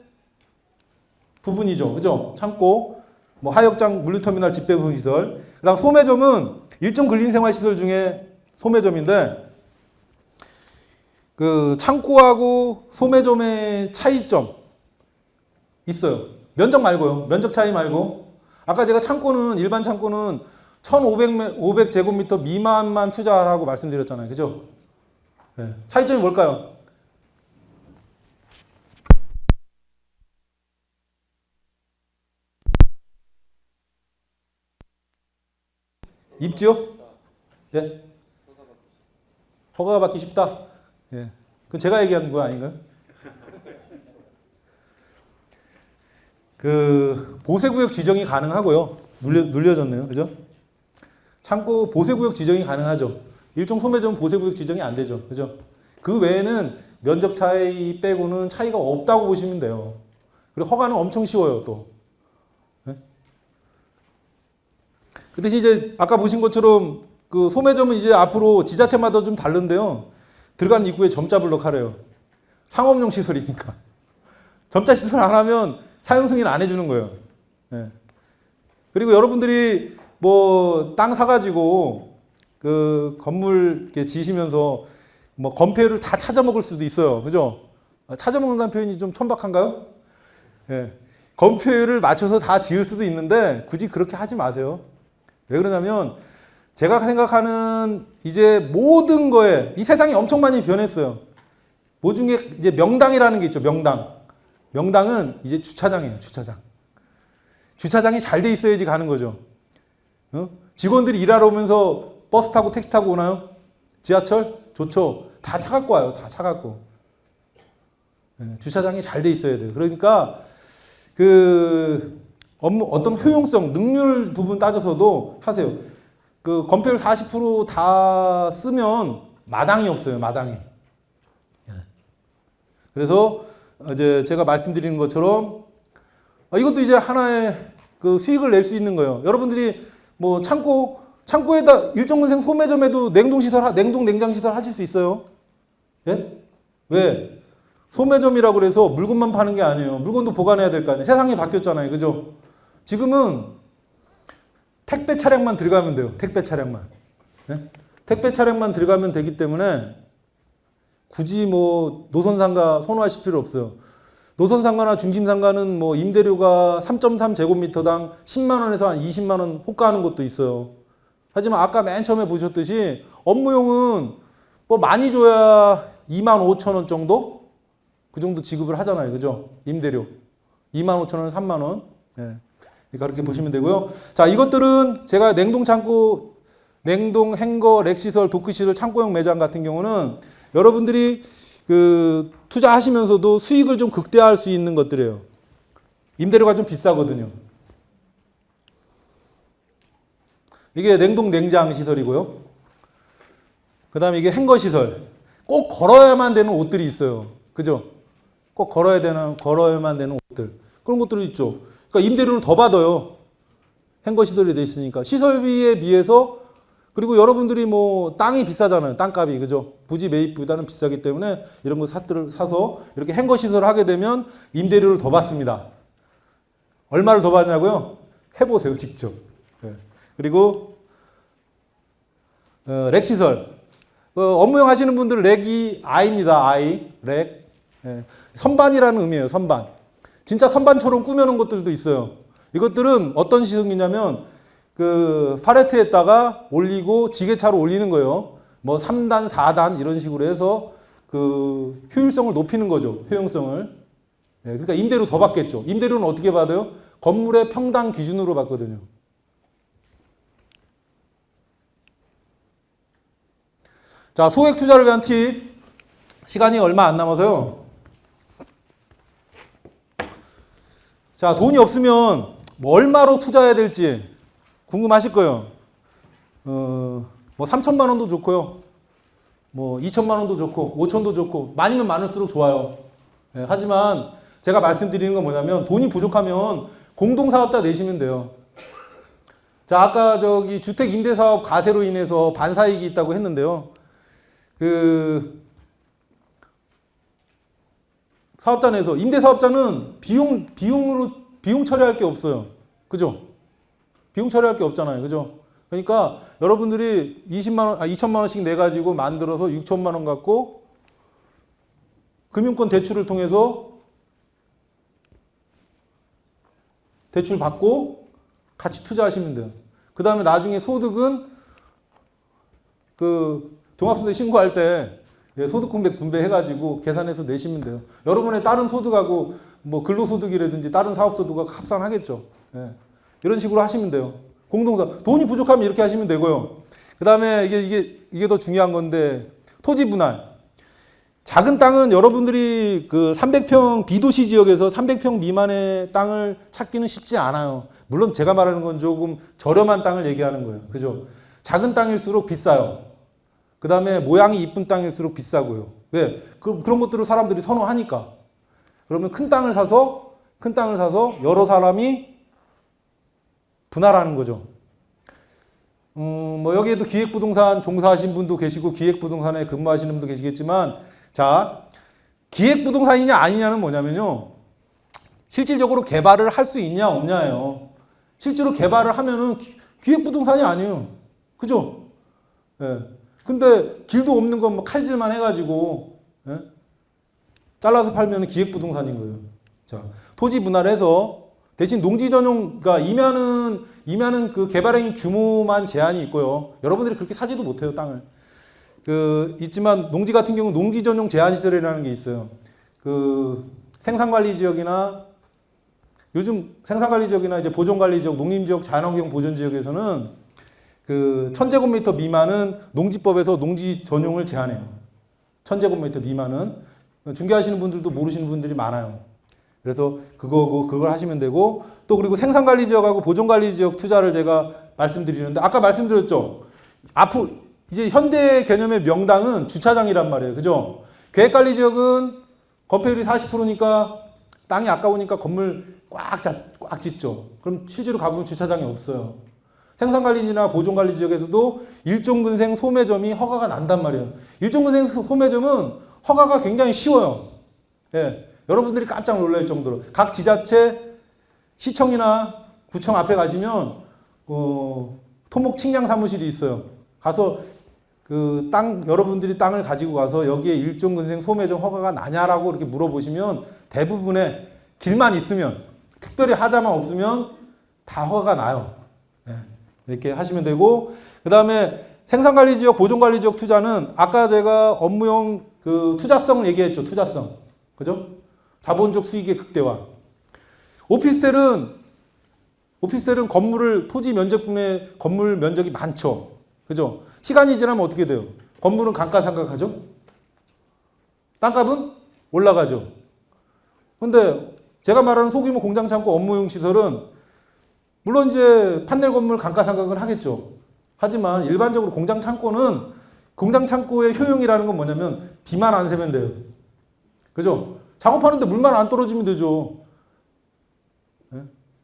부분이죠. 그죠? 창고, 뭐 하역장, 물류터미널, 집배송시설. 그 다음 소매점은 일종 근린생활시설 중에 소매점인데, 그 창고하고 소매점의 차이점. 있어요. 면적 말고요. 면적 차이 말고. 아까 제가 창고는, 일반 창고는 1500제곱미터 미만만 투자하라고 말씀드렸잖아요. 그죠? 네. 차이점이 뭘까요? 입지요? 예. 허가가 받기 쉽다. 예. 그건 제가 얘기한 거 아닌가요? 그 보세구역 지정이 가능하고요. 눌려졌네요. 그죠? 창고 보세구역 지정이 가능하죠. 일종 소매점은 보세구역 지정이 안 되죠. 그죠? 그 외에는 면적 차이 빼고는 차이가 없다고 보시면 돼요. 그리고 허가는 엄청 쉬워요, 또. 네? 그 대신 이제 아까 보신 것처럼 그 소매점은 이제 앞으로 지자체마다 좀 다른데요. 들어가는 입구에 점자 블럭 하래요. 상업용 시설이니까. 점자 시설 안 하면 사용 승인 안 해주는 거예요. 네. 그리고 여러분들이 뭐 땅 사가지고 그 건물 이렇게 지시면서 뭐 건폐율을 다 찾아먹을 수도 있어요. 그죠? 찾아먹는다는 표현이 좀 천박한가요? 예. 건폐율을 맞춰서 다 지을 수도 있는데 굳이 그렇게 하지 마세요. 왜 그러냐면 제가 생각하는 이제 모든 거에 이 세상이 엄청 많이 변했어요. 뭐 중에 이제 명당이라는 게 있죠. 명당. 명당은 이제 주차장이에요. 주차장. 주차장이 잘 돼 있어야지 가는 거죠. 직원들이 일하러 오면서 버스 타고 택시 타고 오나요? 지하철? 좋죠. 다 차 갖고 와요. 다 차 갖고. 네, 주차장이 잘 돼 있어야 돼요. 그러니까 그 업무 어떤 효용성, 능률 부분 따져서도 하세요. 그 건폐율 40% 다 쓰면 마당이 없어요. 마당이. 그래서 이제 제가 말씀드리는 것처럼 이것도 이제 하나의 그 수익을 낼 수 있는 거예요. 여러분들이 뭐 창고에다 일정 근생 소매점에도 냉동 냉장시설 하실 수 있어요. 예? 왜? 소매점이라고 그래서 물건만 파는 게 아니에요. 물건도 보관해야 될 거 아니에요. 세상이 바뀌었잖아요. 그죠? 지금은 택배 차량만 들어가면 돼요. 택배 차량만. 네? 택배 차량만 들어가면 되기 때문에 굳이 뭐 노선상가 선호하실 필요 없어요. 노선상가나 중심상가는 뭐 임대료가 3.3제곱미터당 10만 원에서 한 20만 원 호가하는 것도 있어요. 하지만 아까 맨 처음에 보셨듯이 업무용은 뭐 많이 줘야 2만 5천 원 정도? 그 정도 지급을 하잖아요. 그죠? 임대료. 2만 5천 원, 3만 원. 네. 그러니까 그렇게 보시면 되고요. 자, 이것들은 제가 냉동 창고, 냉동 행거, 렉시설, 도크시설, 창고용 매장 같은 경우는 여러분들이 그 투자하시면서도 수익을 좀 극대화할 수 있는 것들이에요. 임대료가 좀 비싸거든요. 이게 냉동 냉장 시설이고요. 그 다음에 이게 행거 시설. 꼭 걸어야만 되는 옷들이 있어요. 그죠? 꼭 걸어야만 되는 옷들. 그런 것들이 있죠. 그러니까 임대료를 더 받아요. 행거 시설이 돼 있으니까. 시설비에 비해서 그리고 여러분들이 뭐 땅이 비싸잖아요. 땅값이. 그죠? 부지 매입보다는 비싸기 때문에 이런 거 사서 이렇게 행거 시설을 하게 되면 임대료를 더 받습니다. 얼마를 더 받냐고요? 해보세요. 직접. 네. 그리고 렉 시설. 업무용 하시는 분들 렉이 I입니다. I. 렉. 네. 선반이라는 의미예요. 선반. 진짜 선반처럼 꾸며놓은 것들도 있어요. 이것들은 어떤 시설이냐면 그 팔레트에다가 올리고 지게차로 올리는 거예요. 뭐 3단, 4단 이런 식으로 해서 그 효율성을 높이는 거죠. 효용성을. 네, 그러니까 임대료 더 받겠죠. 임대료는 어떻게 받아요? 건물의 평당 기준으로 받거든요. 자, 소액 투자를 위한 팁. 시간이 얼마 안 남아서요. 자, 돈이 없으면 뭐 얼마로 투자해야 될지 궁금하실 거예요. 뭐 3천만 원도 좋고요. 뭐 2천만 원도 좋고 5천도 좋고 많으면 많을수록 좋아요. 네, 하지만 제가 말씀드리는 건 뭐냐면 돈이 부족하면 공동사업자 내시면 돼요. 자, 아까 저기 주택 임대사업 과세로 인해서 반사이익이 있다고 했는데요. 그 사업자 내에서 임대사업자는 비용 처리할 게 없어요. 그죠? 비용 처리할 게 없잖아요. 그죠? 그러니까 여러분들이 2천만 원씩 내가지고 만들어서 6천만 원 갖고 금융권 대출을 통해서 대출 받고 같이 투자하시면 돼요. 그 다음에 나중에 소득은 그 종합소득 신고할 때 소득 분배 해가지고 계산해서 내시면 돼요. 여러분의 다른 소득하고 뭐 근로소득이라든지 다른 사업소득과 합산하겠죠. 예. 이런 식으로 하시면 돼요. 공동사 돈이 부족하면 이렇게 하시면 되고요. 그 다음에 이게 더 중요한 건데 토지 분할. 작은 땅은 여러분들이 그 300평 비도시 지역에서 300평 미만의 땅을 찾기는 쉽지 않아요. 물론 제가 말하는 건 조금 저렴한 땅을 얘기하는 거예요. 그죠? 작은 땅일수록 비싸요. 그 다음에 모양이 이쁜 땅일수록 비싸고요. 왜? 그런 것들을 사람들이 선호하니까. 그러면 큰 땅을 사서 여러 사람이 분할하는 거죠. 뭐 여기에도 기획부동산 종사하신 분도 계시고 기획부동산에 근무하시는 분도 계시겠지만, 자, 기획부동산이냐 아니냐는 뭐냐면요. 실질적으로 개발을 할 수 있냐 없냐예요. 실제로 개발을 하면은 기획부동산이 아니에요. 그죠? 예. 근데 길도 없는 건 뭐 칼질만 해가지고, 예? 잘라서 팔면 기획부동산인 거예요. 자, 토지 분할해서 대신 농지 전용, 그러니까 임야는 그 개발행위 규모만 제한이 있고요. 여러분들이 그렇게 사지도 못해요, 땅을. 있지만 농지 같은 경우는 농지 전용 제한 시설이라는 게 있어요. 생산관리 지역이나 요즘 생산관리 지역이나 이제 보존관리 지역, 농림지역, 자연환경 보존 지역에서는 1000제곱미터 미만은 농지법에서 농지 전용을 제한해요. 1000제곱미터 미만은 중개하시는 분들도 모르시는 분들이 많아요. 그래서 그걸 하시면 되고, 또 그리고 생산관리 지역하고 보존관리 지역 투자를 제가 말씀드리는데, 아까 말씀드렸죠. 앞으로 이제 현대 개념의 명당은 주차장이란 말이에요. 그죠? 계획관리 지역은 건폐율이 40%니까 땅이 아까우니까 건물 꽉 짓죠. 그럼 실제로 가보면 주차장이 없어요. 생산관리지나 보존관리 지역에서도 일종근생 소매점이 허가가 난단 말이에요. 일종근생 소매점은 허가가 굉장히 쉬워요. 예. 여러분들이 깜짝 놀랄 정도로. 각 지자체 시청이나 구청 앞에 가시면 토목 측량 사무실이 있어요. 가서 여러분들이 땅을 가지고 가서 여기에 일종근생 소매점 허가가 나냐라고 이렇게 물어보시면 대부분의 길만 있으면, 특별히 하자만 없으면 다 허가가 나요. 예. 이렇게 하시면 되고, 그 다음에 생산관리지역, 보존관리지역 투자는 아까 제가 업무용 투자성을 얘기했죠. 투자성. 그죠? 자본적 수익의 극대화. 오피스텔은 토지 면적분의 건물 면적이 많죠. 그죠? 시간이 지나면 어떻게 돼요? 건물은 감가상각하죠? 땅값은 올라가죠. 근데 제가 말하는 소규모 공장창고 업무용 시설은 물론 이제 판넬 건물 감가상각을 하겠죠. 하지만 일반적으로 공장창고의 효용이라는 건 뭐냐면 비만 안 새면 돼요. 그죠? 작업하는데 물만 안 떨어지면 되죠. 네?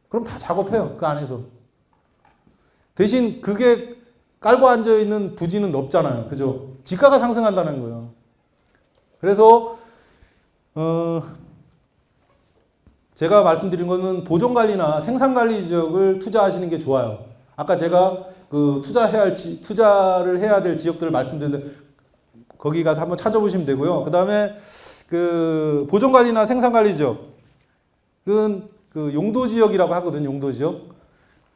그럼 다 작업해요. 그 안에서. 대신 그게 깔고 앉아있는 부지는 없잖아요. 그죠? 지가가 상승한다는 거예요. 그래서 제가 말씀드린 거는 보존관리나 생산관리 지역을 투자하시는 게 좋아요. 아까 제가 투자를 해야 될 지역들을 말씀드렸는데 거기 가서 한번 찾아보시면 되고요. 그 다음에 보존관리나 생산관리 지역은 용도지역이라고 하거든요. 용도지역.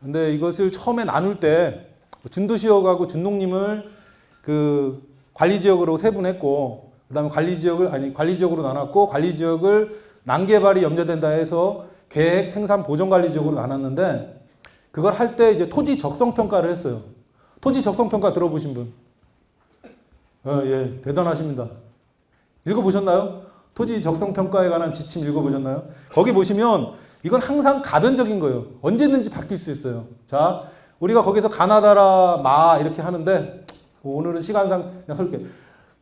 근데 이것을 처음에 나눌 때 준도시역하고 준농림을 관리지역으로 세분했고, 그 다음에 관리지역으로 나눴고, 관리지역을 난개발이 염려된다 해서 계획, 생산, 보존관리 지역으로 나눴는데, 그걸 할 때 이제 토지 적성 평가를 했어요. 토지 적성 평가 들어보신 분? 예, 대단하십니다. 읽어보셨나요? 토지 적성 평가에 관한 지침 읽어보셨나요? 거기 보시면 이건 항상 가변적인 거예요. 언제든지 바뀔 수 있어요. 자, 우리가 거기서 가나다라 마 이렇게 하는데 오늘은 시간상 그냥 설게.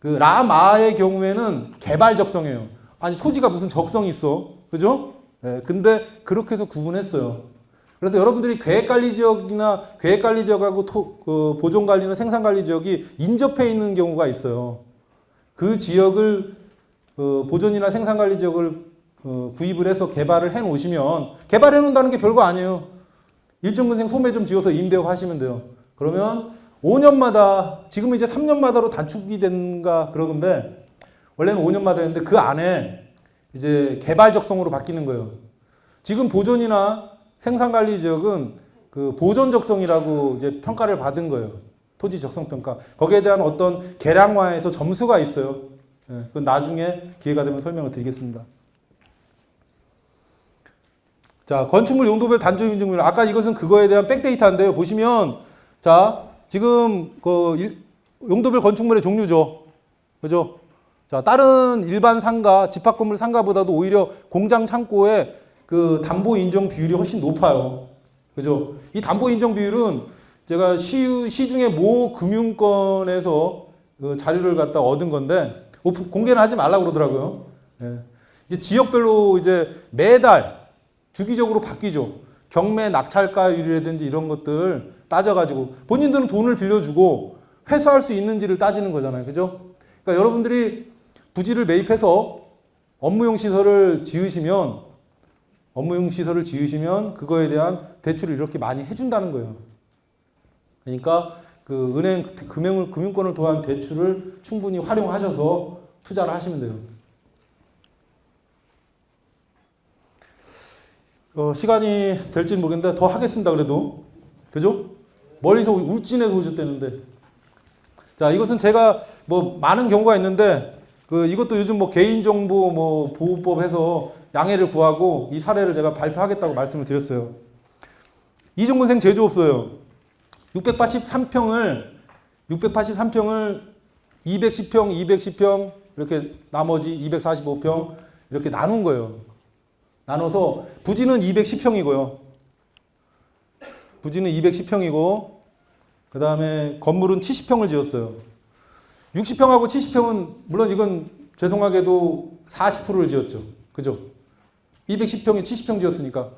라마의 경우에는 개발 적성이에요. 아니 토지가 무슨 적성이 있어, 그죠? 예, 근데 그렇게 해서 구분했어요. 그래서 여러분들이 계획관리 지역하고 보존관리나 생산관리 지역이 인접해 있는 경우가 있어요. 그 지역을 보존이나 생산관리 지역을 구입을 해서 개발을 해 놓으시면, 개발해 놓는다는 게 별거 아니에요. 일종근생 소매 좀 지어서 임대업 하시면 돼요. 그러면 5년마다, 지금은 이제 3년마다로 단축이 된가 그러는데, 원래는 5년마다 했는데, 그 안에 이제 개발 적성으로 바뀌는 거예요. 지금 보존이나 생산관리 지역은 그 보존 적성이라고 이제 평가를 받은 거예요. 토지 적성 평가. 거기에 대한 어떤 계량화에서 점수가 있어요. 예, 그건 나중에 기회가 되면 설명을 드리겠습니다. 자, 건축물 용도별 단조 인증률. 아까 이것은 그거에 대한 백데이터인데요. 보시면 자, 지금 그 용도별 건축물의 종류죠. 그죠? 자, 다른 일반 상가, 집합 건물 상가보다도 오히려 공장 창고의 그 담보 인정 비율이 훨씬 높아요. 그죠? 이 담보 인정 비율은 제가 시중에 모 금융권에서 그 자료를 갖다 얻은 건데 공개는 하지 말라고 그러더라고요. 예. 이제 지역별로 이제 매달 주기적으로 바뀌죠. 경매 낙찰가율이라든지 이런 것들 따져가지고 본인들은 돈을 빌려주고 회수할 수 있는지를 따지는 거잖아요. 그죠? 그러니까 여러분들이 부지를 매입해서 업무용 시설을 지으시면 그거에 대한 대출을 이렇게 많이 해준다는 거예요. 그러니까 그 은행, 금융권을 통한 대출을 충분히 활용하셔서 투자를 하시면 돼요. 시간이 될지는 모르겠는데 더 하겠습니다. 그래도. 그죠? 멀리서 울진에서 오셨다는데. 자, 이것은 제가 뭐 많은 경우가 있는데 이것도 요즘 뭐 개인정보 뭐 보호법 해서 양해를 구하고 이 사례를 제가 발표하겠다고 말씀을 드렸어요. 이종근생 제조업소예요. 683평을 210평 이렇게 나머지 245평 이렇게 나눈 거예요. 나눠서 부지는 210평이고요. 부지는 210평이고 그 다음에 건물은 70평을 지었어요. 60평하고 70평은 물론 이건 죄송하게도 40%를 지었죠. 그죠? 210평에 70평 지었으니까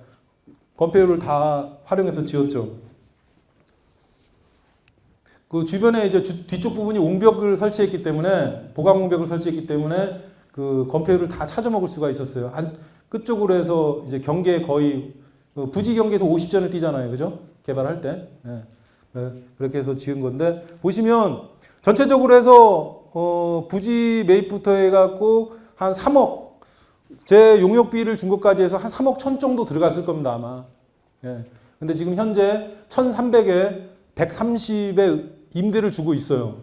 건폐율을 다 활용해서 지었죠. 그 주변에 이제 뒤쪽 부분이 옹벽을 설치했기 때문에 보강 옹벽을 설치했기 때문에 그 건폐율을 다 찾아먹을 수가 있었어요. 끝쪽으로 해서 이제 경계 거의 부지 경계에서 50전을 뛰잖아요. 그죠? 개발할 때. 네. 네. 그렇게 해서 지은 건데 보시면 전체적으로 해서 부지 매입부터 해갖고 한 3억 제 용역비를 준 것까지 해서 한 3억 1천 정도 들어갔을 겁니다 아마. 예. 근데 지금 현재 1,300에 130에 임대를 주고 있어요.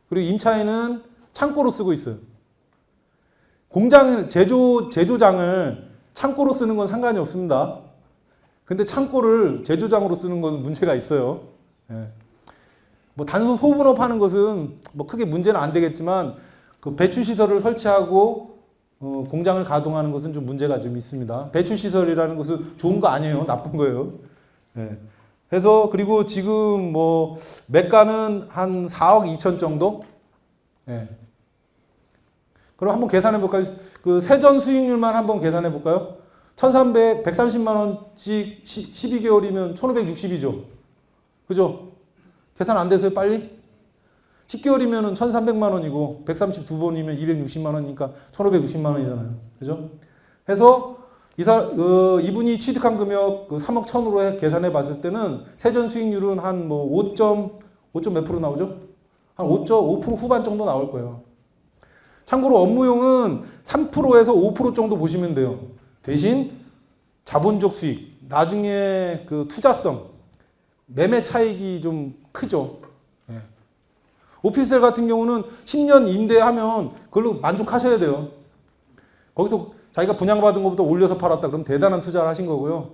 그리고 임차인은 창고로 쓰고 있어요. 공장을 제조장을 창고로 쓰는 건 상관이 없습니다. 근데 창고를 제조장으로 쓰는 건 문제가 있어요. 예. 뭐 단순 소분업 하는 것은 뭐 크게 문제는 안 되겠지만 그 배출 시설을 설치하고 공장을 가동하는 것은 좀 문제가 좀 있습니다. 배출 시설이라는 것은 좋은 거 아니에요. 나쁜 거예요. 예. 해서 그리고 지금 뭐 매가는 한 4억 2천 정도? 예. 그럼 한번 계산해 볼까요? 그 세전 수익률만 한번 계산해 볼까요? 130만 원씩 12개월이면 1,560이죠. 그죠? 계산 안 돼서요, 빨리? 10개월이면 1,300만 원이고 132번이면 260만 원이니까 1,560만 원이잖아요. 그죠? 해서 이분이 취득한 금액 3억 1,000으로 계산해 봤을 때는 세전 수익률은 한 뭐 5점 몇 프로 나오죠? 한 5.5% 후반 정도 나올 거예요. 참고로 업무용은 3%에서 5% 정도 보시면 돼요. 대신 자본적 수익, 나중에 그 투자성, 매매 차익이 좀 크죠. 예. 오피스텔 같은 경우는 10년 임대하면 그걸로 만족하셔야 돼요. 거기서 자기가 분양받은 것보다 올려서 팔았다 그러면 대단한 투자를 하신 거고요.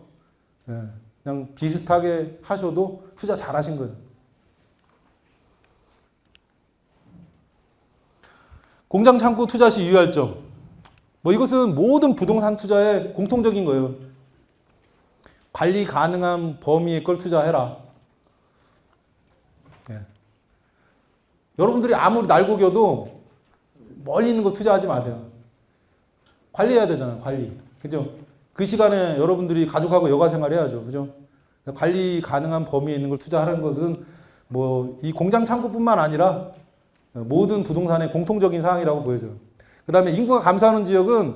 예. 그냥 비슷하게 하셔도 투자 잘 하신 거예요. 공장 창고 투자 시 유의할 점. 뭐 이것은 모든 부동산 투자의 공통적인 거예요. 관리 가능한 범위의 걸 투자해라. 예. 여러분들이 아무리 날고겨도 멀리 있는 거 투자하지 마세요. 관리해야 되잖아요. 관리. 그죠? 그 시간에 여러분들이 가족하고 여가 생활 해야죠. 그죠? 관리 가능한 범위에 있는 걸 투자하는 것은 뭐 이 공장 창고뿐만 아니라 모든 부동산의 공통적인 사항이라고 보여져요. 그 다음에 인구가 감소하는 지역은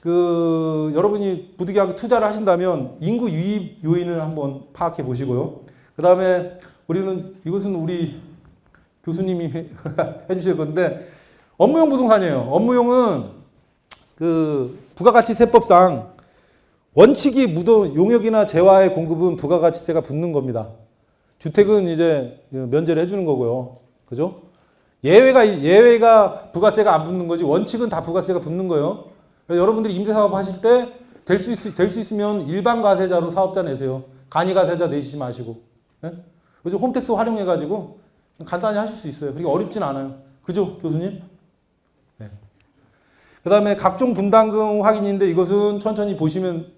그 여러분이 부득이하게 투자를 하신다면 인구 유입 요인을 한번 파악해 보시고요. 그 다음에 이것은 우리 교수님이 해주실 건데 업무용 부동산이에요. 업무용은 그 부가가치세법상 원칙이 용역이나 재화의 공급은 부가가치세가 붙는 겁니다. 주택은 이제 면제를 해주는 거고요. 그죠? 예외가 부가세가 안 붙는 거지, 원칙은 다 부가세가 붙는 거예요. 그래서 여러분들이 임대사업 하실 때 될 수 있으면 일반 가세자로 사업자 내세요. 간이 가세자 내시지 마시고. 예? 요즘 홈택스 활용해가지고 간단히 하실 수 있어요. 그렇게 어렵진 않아요. 그죠, 교수님? 네. 그 다음에 각종 분담금 확인인데 이것은 천천히 보시면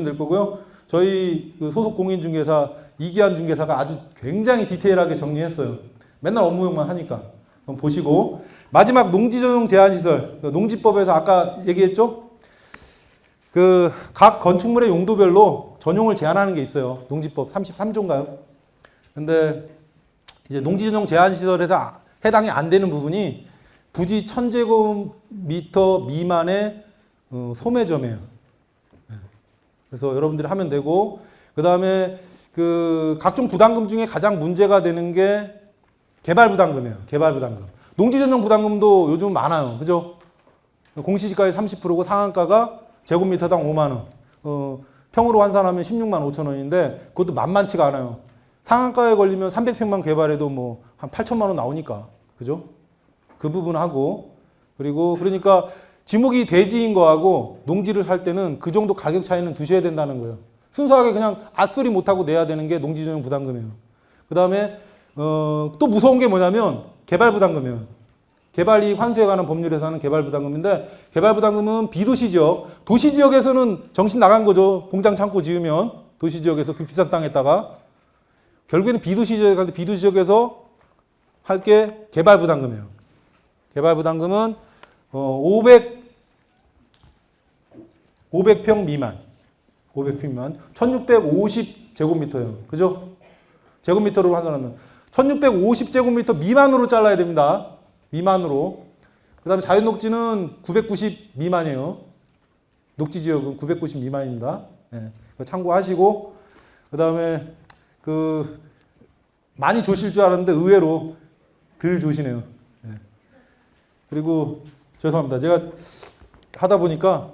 될 거고요. 저희 그 소속 공인중개사, 이기한 중개사가 아주 굉장히 디테일하게 정리했어요. 맨날 업무용만 하니까. 그럼 보시고. 마지막 농지전용 제한시설. 농지법에서 아까 얘기했죠? 그 각 건축물의 용도별로 전용을 제한하는 게 있어요. 농지법 33조인가요? 근데 이제 농지전용 제한시설에서 해당이 안 되는 부분이 부지 1000제곱미터 미만의 소매점이에요. 그래서 여러분들이 하면 되고, 그 다음에 그 각종 부담금 중에 가장 문제가 되는 게 개발부담금이에요. 개발부담금. 농지전용 부담금도 요즘 많아요. 그죠? 공시지가의 30%고 상한가가 제곱미터당 5만 원. 평으로 환산하면 16만 5천 원인데 그것도 만만치가 않아요. 상한가에 걸리면 300평만 개발해도 뭐 한 8천만 원 나오니까. 그죠? 그 부분 하고, 그리고 그러니까 지목이 대지인 거하고 농지를 살 때는 그 정도 가격 차이는 두셔야 된다는 거예요. 순수하게 그냥 앗소리 못하고 내야 되는 게 농지전용 부담금이에요. 그 다음에 또 무서운 게 뭐냐면 개발부담금이에요. 개발이익 환수에 관한 법률에서 하는 개발부담금인데, 개발부담금은 비도시지역, 도시지역에서는 정신 나간 거죠. 공장 창고 지으면 도시지역에서 그 비싼 땅에다가, 결국에는 비도시지역한테 비도시지역에서 할 게 개발부담금이에요. 개발부담금은 500평 미만, 500평 미만, 1650제곱미터예요. 그죠? 제곱미터로 환산하면 1650제곱미터 미만으로 잘라야 됩니다. 미만으로. 그 다음에 자연녹지는 990 미만이에요. 녹지지역은 990 미만입니다. 네, 참고하시고, 그 다음에 많이 조실 줄 알았는데 의외로 덜 조시네요. 네. 그리고 죄송합니다. 제가 하다 보니까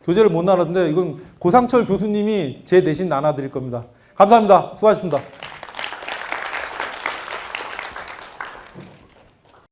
교재를 못 나눴는데 이건 고상철 교수님이 제 대신 나눠드릴 겁니다. 감사합니다. 수고하셨습니다.